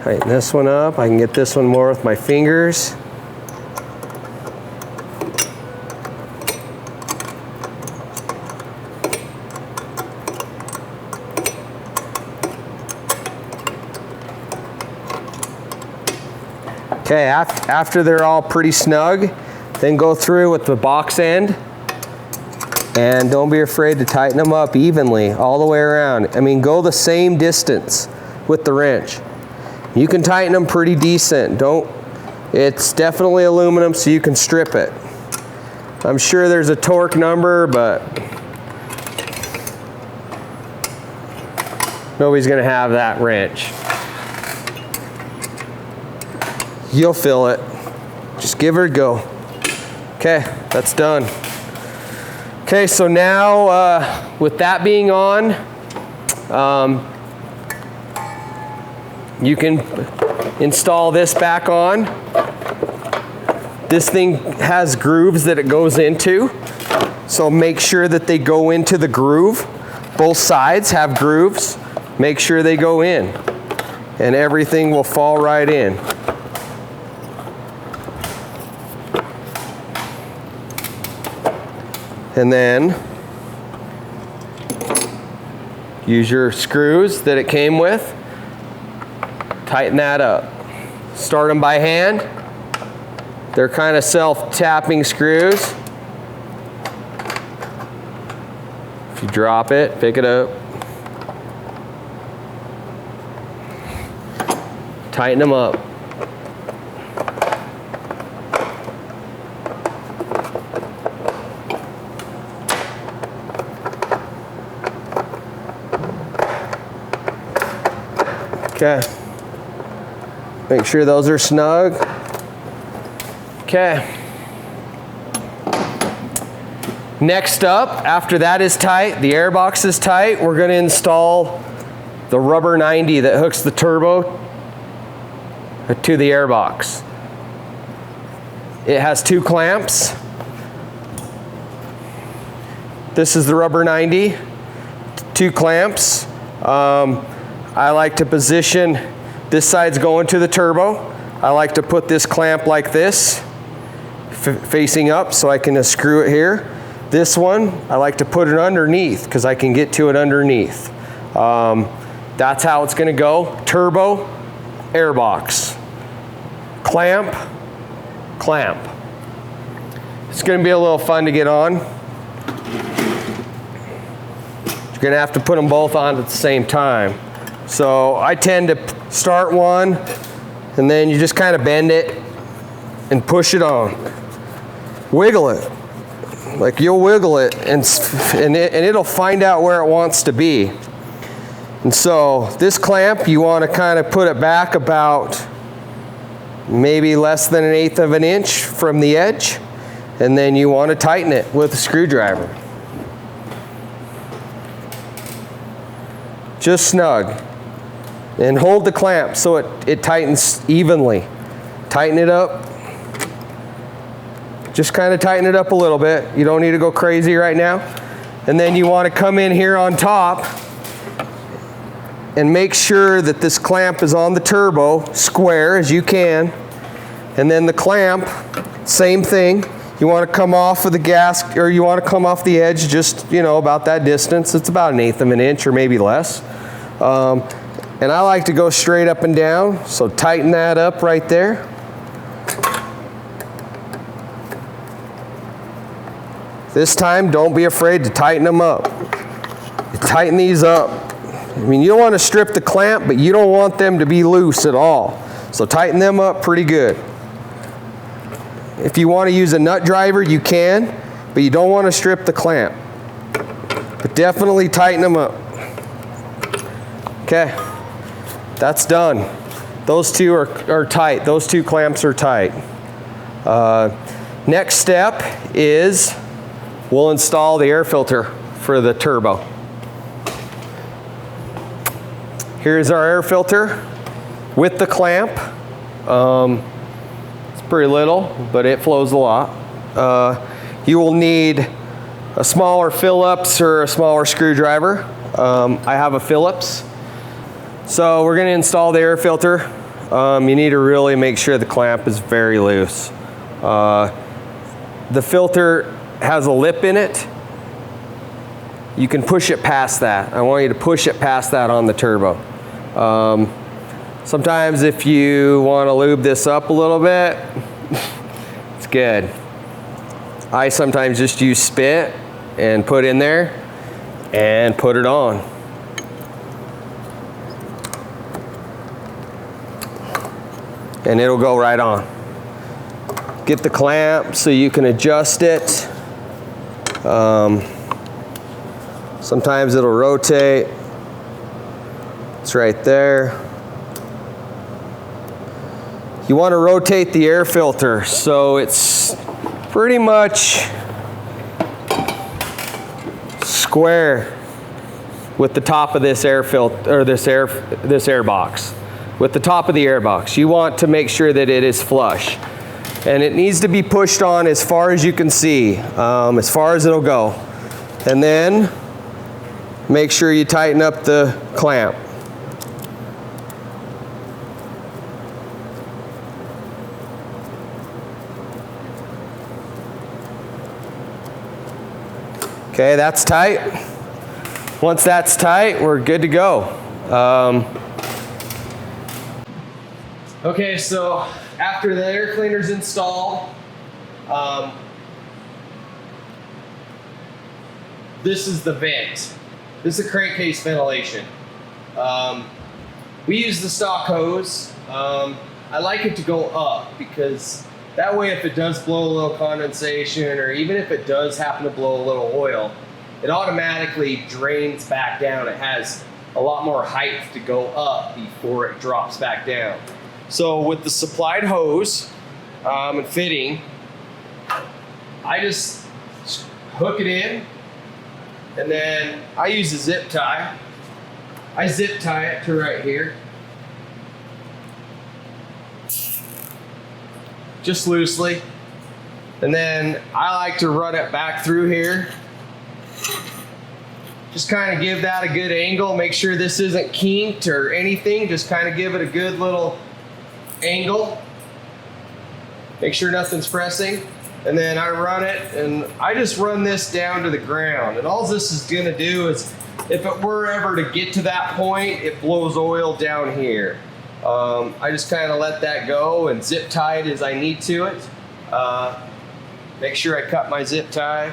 tighten this one up. I can get this one more with my fingers. Okay, after they're all pretty snug, then go through with the box end. And don't be afraid to tighten them up evenly all the way around. I mean, go the same distance with the wrench. You can tighten them pretty decent. It's definitely aluminum, so you can strip it. I'm sure there's a torque number, but nobody's gonna have that wrench. You'll feel it. Just give her a go. Okay, that's done. Okay, so now with that being on, you can install this back on. This thing has grooves that it goes into, so make sure that they go into the groove. Both sides have grooves. Make sure they go in, and everything will fall right in. And then use your screws that it came with. Tighten that up. Start them by hand. They're kind of self-tapping screws. If you drop it, pick it up. Tighten them up. Okay. Make sure those are snug. Okay. Next up, after that is tight, the air box is tight, we're going to install the rubber 90 that hooks the turbo to the air box. It has 2 clamps. This is the rubber 90, 2 clamps. I like to position, this side's going to the turbo. I like to put this clamp like this, facing up, so I can screw it here. This one, I like to put it underneath because I can get to it underneath. That's how it's gonna go. Turbo, airbox. Clamp, clamp. It's gonna be a little fun to get on. You're gonna have to put them both on at the same time. So I tend to start one, and then you just kind of bend it and push it on. Wiggle it. Like you'll wiggle it and it'll find out where it wants to be. And so this clamp, you want to kind of put it back about maybe less than 1/8 of an inch from the edge, and then you want to tighten it with a screwdriver. Just snug. And hold the clamp so it tightens evenly. Tighten it up. Just kind of tighten it up a little bit. You don't need to go crazy right now. And then you want to come in here on top and make sure that this clamp is on the turbo, square as you can. And then the clamp, same thing. You want to come off of the gas, or you want to come off the edge just, you know, about that distance. It's about 1/8 of an inch or maybe less. And I like to go straight up and down, so tighten that up right there. This time, don't be afraid to tighten them up. Tighten these up. I mean, you don't want to strip the clamp, but you don't want them to be loose at all. So tighten them up pretty good. If you want to use a nut driver, you can, but you don't want to strip the clamp. But definitely tighten them up. Okay, that's done. Those two are tight. Those two clamps are tight. Next step is we'll install the air filter for the turbo. Here's our air filter with the clamp. It's pretty little, but it flows a lot. You will need a smaller Phillips or a smaller screwdriver. I have a Phillips. So we're gonna install the air filter. You need to really make sure the clamp is very loose. The filter has a lip in it. You can push it past that. I want you to push it past that on the turbo. Sometimes if you want to lube this up a little bit, it's good. I sometimes just use spit and put in there and put it on. And it'll go right on. Get the clamp so you can adjust it. Sometimes it'll rotate. It's right there. You want to rotate the air filter so it's pretty much square with the top of this air filter, or this air box. With the top of the air box. You want to make sure that it is flush. And it needs to be pushed on as far as you can see, as far as it'll go. And then make sure you tighten up the clamp. Okay, that's tight. Once that's tight, we're good to go. Okay, so after the air cleaner's installed, this is the vent. This is a crankcase ventilation. We use the stock hose. I like it to go up because that way if it does blow a little condensation, or even if it does happen to blow a little oil, it automatically drains back down. It has a lot more height to go up before it drops back down. So with the supplied hose and fitting, I just hook it in, and then I use a zip tie. I zip tie it to right here. Just loosely. And then I like to run it back through here Just kind of give that a good angle. Make sure this isn't kinked or anything. Just kind of give it a good little angle. Make sure nothing's pressing. And then I run it, and I just run this down to the ground. And all this is gonna do is, if it were ever to get to that point, it blows oil down here. I just kind of let that go and zip tie it as I need to it. Make sure I cut my zip tie.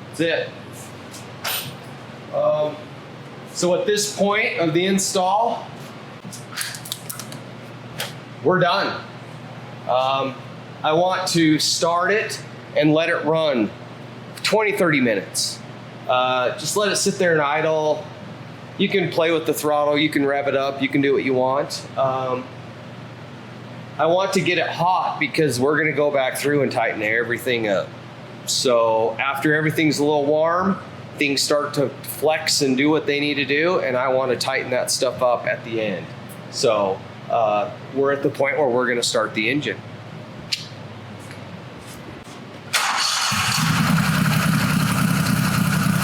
That's it. So at this point of the install, we're done. I want to start it and let it run 20-30 minutes. Just let it sit there and idle. You can play with the throttle, you can rev it up, you can do what you want. I want to get it hot because we're gonna go back through and tighten everything up. So after everything's a little warm, things start to flex and do what they need to do, and I want to tighten that stuff up at the end. So we're at the point where we're going to start the engine.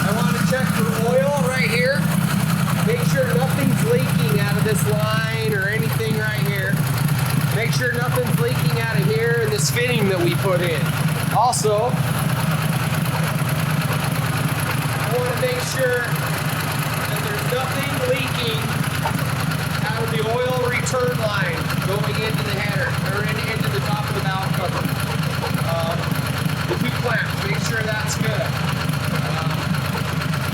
I want to check for oil right here. Make sure nothing's leaking out of this line or anything right here. Make sure nothing's leaking out of here in this fitting that we put in. Also, I want to make sure that there's nothing leaking out of the oil return line going into the header, or into the top of the valve cover. The two clamps, make sure that's good.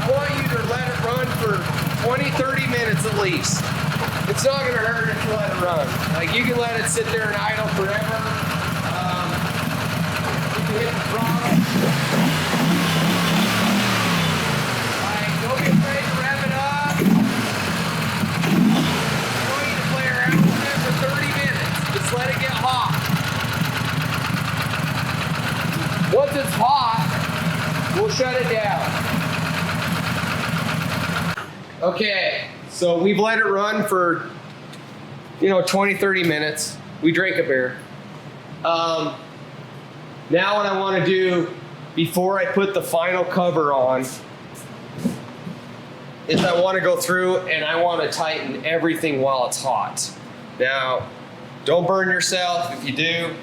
I want you to let it run for 20-30 minutes at least. It's not going to hurt if you let it run. Like, you can let it sit there and idle forever. You can hit the throttle. Don't be afraid to rev it up. I want you to play around with it for 30 minutes. Just let it get hot. Once it's hot, we'll shut it down. Okay, so we've let it run for 20-30 minutes. We drank a beer. Now what I want to do before I put the final cover on is I want to go through and I want to tighten everything while it's hot. Now, don't burn yourself. If you do,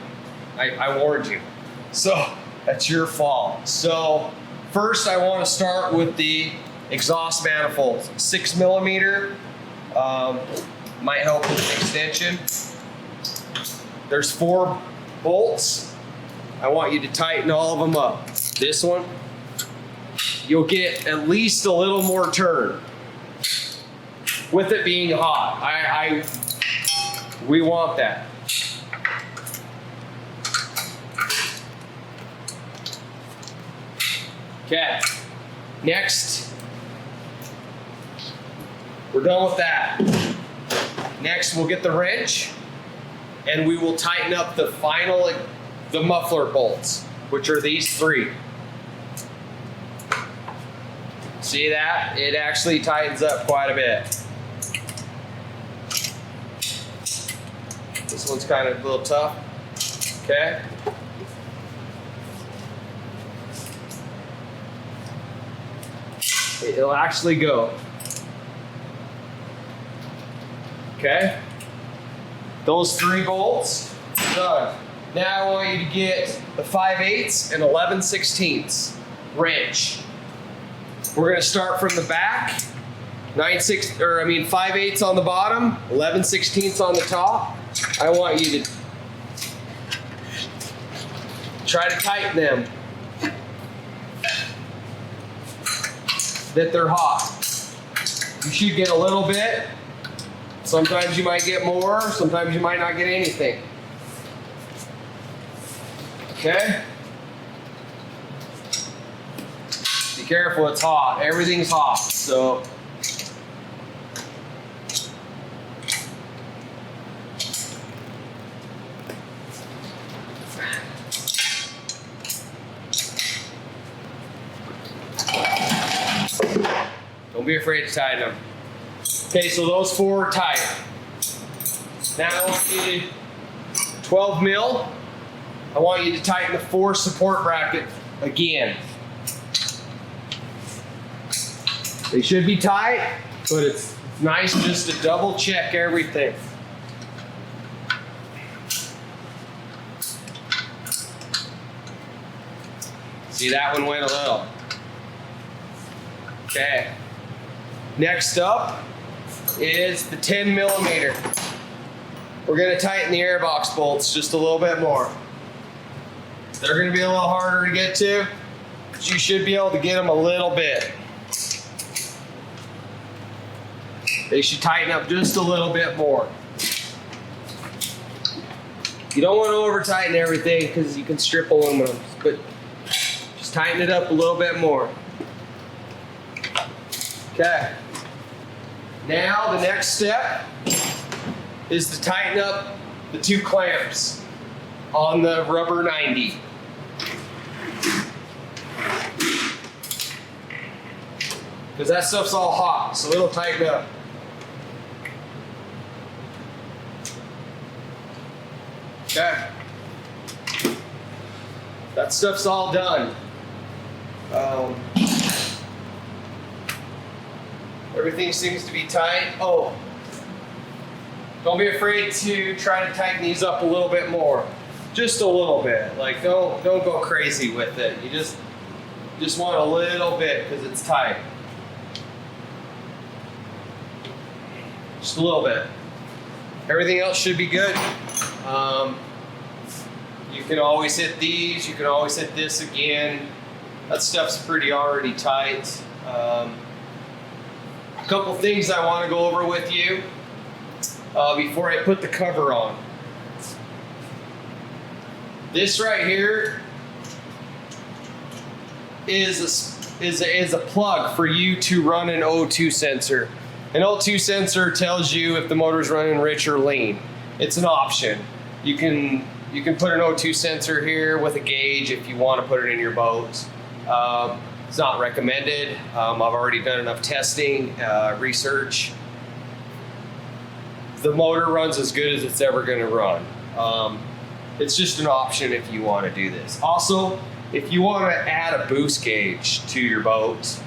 I warned you. So that's your fault. So first I want to start with the exhaust manifold. 6mm, might help with an extension. There's 4 bolts. I want you to tighten all of them up. This one, you'll get at least a little more turn with it being hot. We want that. Okay, next, we're done with that. Next, we'll get the wrench and we will tighten up the muffler bolts, which are these 3. See that? It actually tightens up quite a bit. This one's kind of a little tough. Okay. It'll actually go. Okay. Those 3 bolts, done. Now I want you to get the 5/8 and 11/16 wrench. We're going to start from the back, 5/8 on the bottom, 11/16 on the top. I want you to try to tighten them, that they're hot. You should get a little bit. Sometimes you might get more, sometimes you might not get anything. Okay? Be careful, it's hot. Everything's hot, so. Don't be afraid to tighten them. Okay, so those 4 are tight. Now I want you to 12 mil I want you to tighten the 4 support bracket again. They should be tight, but it's nice just to double check everything. See, that one went a little. Okay. Next up is the 10 millimeter. We're gonna tighten the airbox bolts just a little bit more. They're gonna be a little harder to get to, but you should be able to get them a little bit. They should tighten up just a little bit more. You don't want to over tighten everything because you can strip aluminum, but just tighten it up a little bit more. Okay. Now the next step is to tighten up the 2 clamps on the rubber 90. Because that stuff's all hot, so it'll tighten up. Okay. That stuff's all done. Everything seems to be tight. Oh, don't be afraid to try to tighten these up a little bit more. Just a little bit. Like don't go crazy with it. You just want a little bit because it's tight. Just a little bit. Everything else should be good. You can always hit these. You can always hit this again. That stuff's pretty already tight. A couple things I want to go over with you before I put the cover on. This right here is a plug for you to run an O2 sensor. An O2 sensor tells you if the motor's running rich or lean. It's an option. You can put an O2 sensor here with a gauge if you want to put it in your boat. It's not recommended. I've already done enough testing, research. The motor runs as good as it's ever going to run. It's just an option if you want to do this. Also, if you want to add a boost gauge to your boat,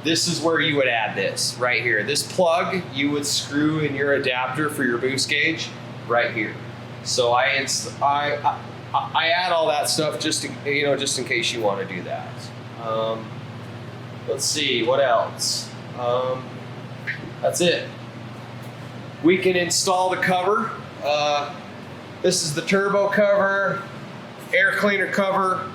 this is where you would add this right here. This plug you would screw in your adapter for your boost gauge right here. So I add all that stuff just in case you want to do that. Let's see what else. That's it. We can install the cover. This is the turbo cover, air cleaner cover.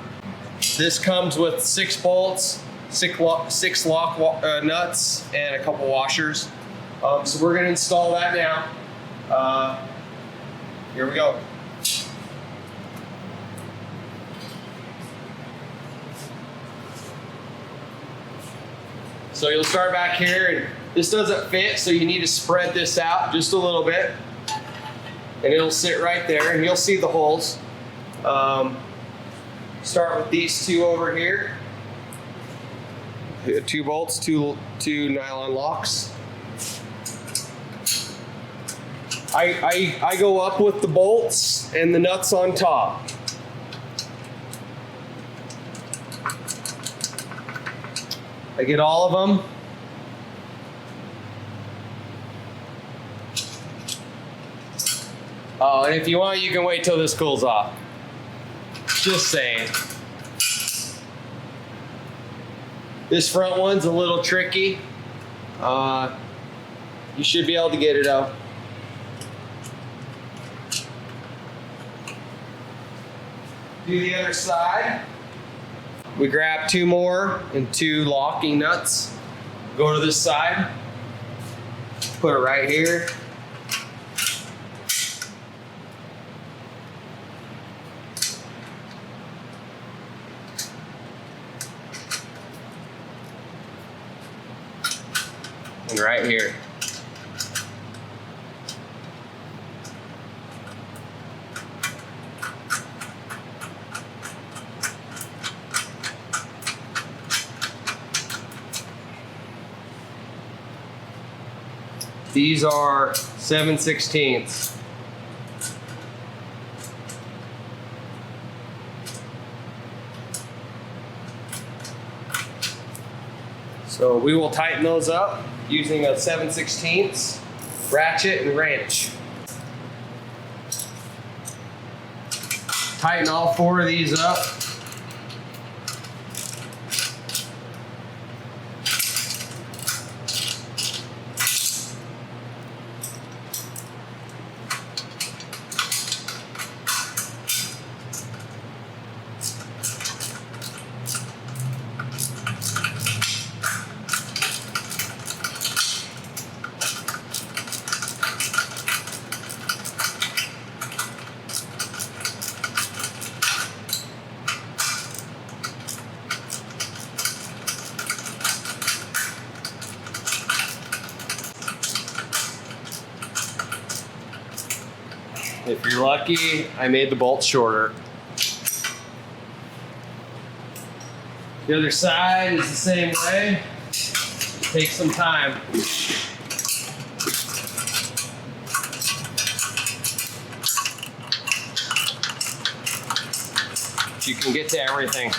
This comes with 6 bolts, 6 lock nuts, and a couple washers. So we're going to install that now. Here we go. So you'll start back here, and this doesn't fit, so you need to spread this out just a little bit, and it'll sit right there, and you'll see the holes. Start with these 2 over here. 2 bolts, two nylon locks. I go up with the bolts and the nuts on top. I get all of them. Oh, and if you want, you can wait till this cools off. Just saying. This front one's a little tricky. You should be able to get it out. Do the other side. We grab 2 more and 2 locking nuts. Go to this side. Put it right here. And right here. These are 7/16. So we will tighten those up using a 7/16 ratchet and wrench. Tighten all 4 of these up. If you're lucky, I made the bolt shorter. The other side is the same way. Takes some time. You can get to everything.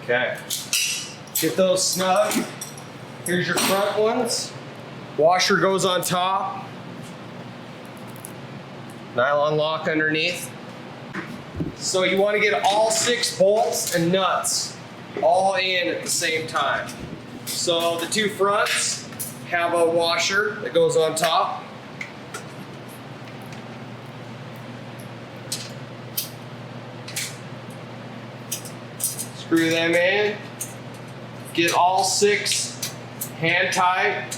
Okay, get those snug. Here's your front ones. Washer goes on top. Nylon lock underneath. So you want to get all 6 bolts and nuts all in at the same time. So the 2 fronts have a washer that goes on top. Screw them in. Get all 6 hand tight.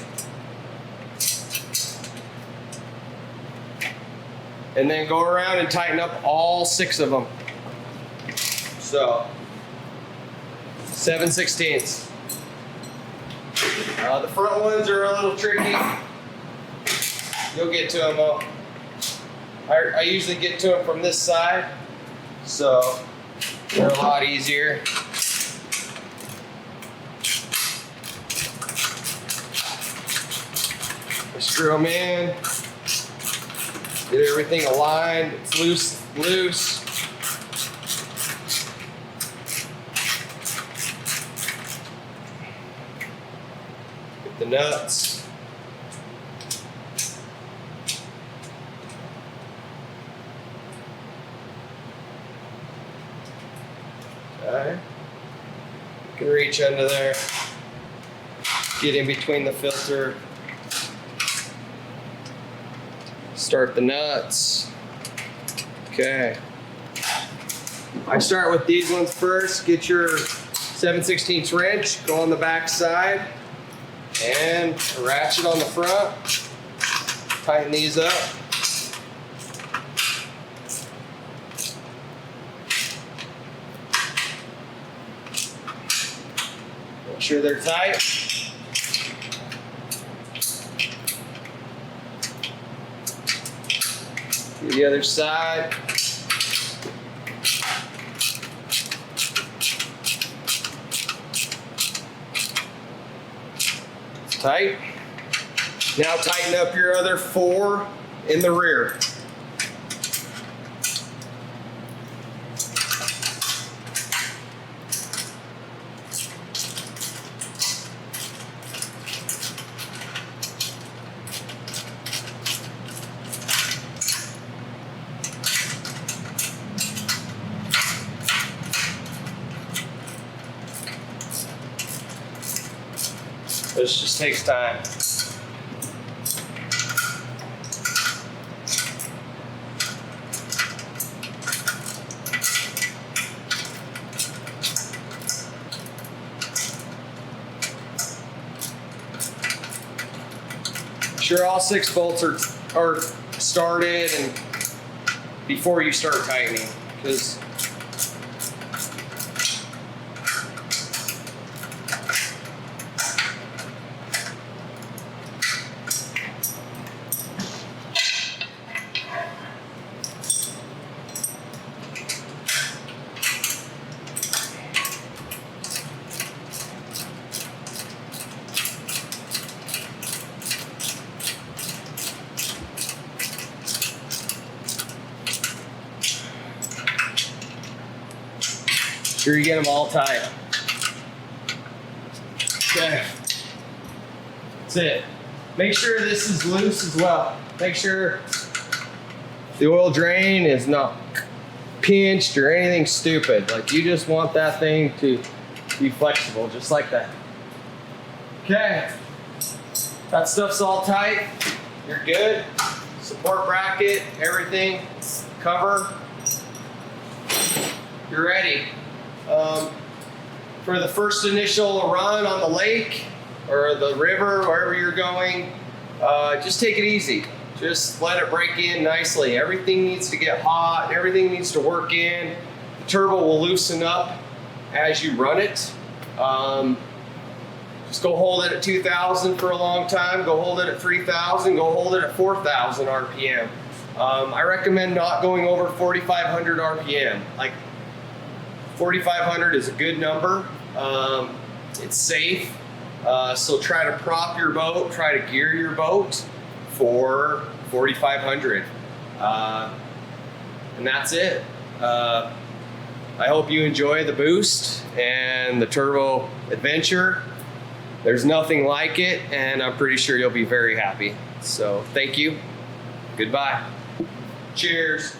And then go around and tighten up all 6 of them. So, 7/16. The front ones are a little tricky. You'll get to them. I usually get to them from this side, so they're a lot easier. Screw them in. Get everything aligned. It's loose. Get the nuts. Okay. You can reach under there. Get in between the filter. Start the nuts. Okay. I start with these ones first. Get your 7/16 wrench, go on the back side, and ratchet on the front. Tighten these up. Make sure they're tight. Do the other side. Tight. Now tighten up your other 4 in the rear. This just takes time. sure all 6 bolts are started and before you start tightening, because sure you get them all tight. Okay, that's it. Make sure this is loose as well. Make sure the oil drain is not pinched or anything stupid. Like, you just want that thing to be flexible, just like that. Okay, that stuff's all tight. You're good. Support bracket, everything, cover. You're ready. For the first initial run on the lake or the river, wherever you're going, just take it easy. Just let it break in nicely. Everything needs to get hot. Everything needs to work in. The turbo will loosen up as you run it. Just go hold it at 2,000 for a long time. Go hold it at 3,000. Go hold it at 4,000 RPM. I recommend not going over 4,500 RPM. Like, 4,500 is a good number. It's safe. So try to prop your boat, try to gear your boat for 4,500. And that's it. I hope you enjoy the Boost and the Turbo Adventure. There's nothing like it, and I'm pretty sure you'll be very happy. So thank you. Goodbye. Cheers.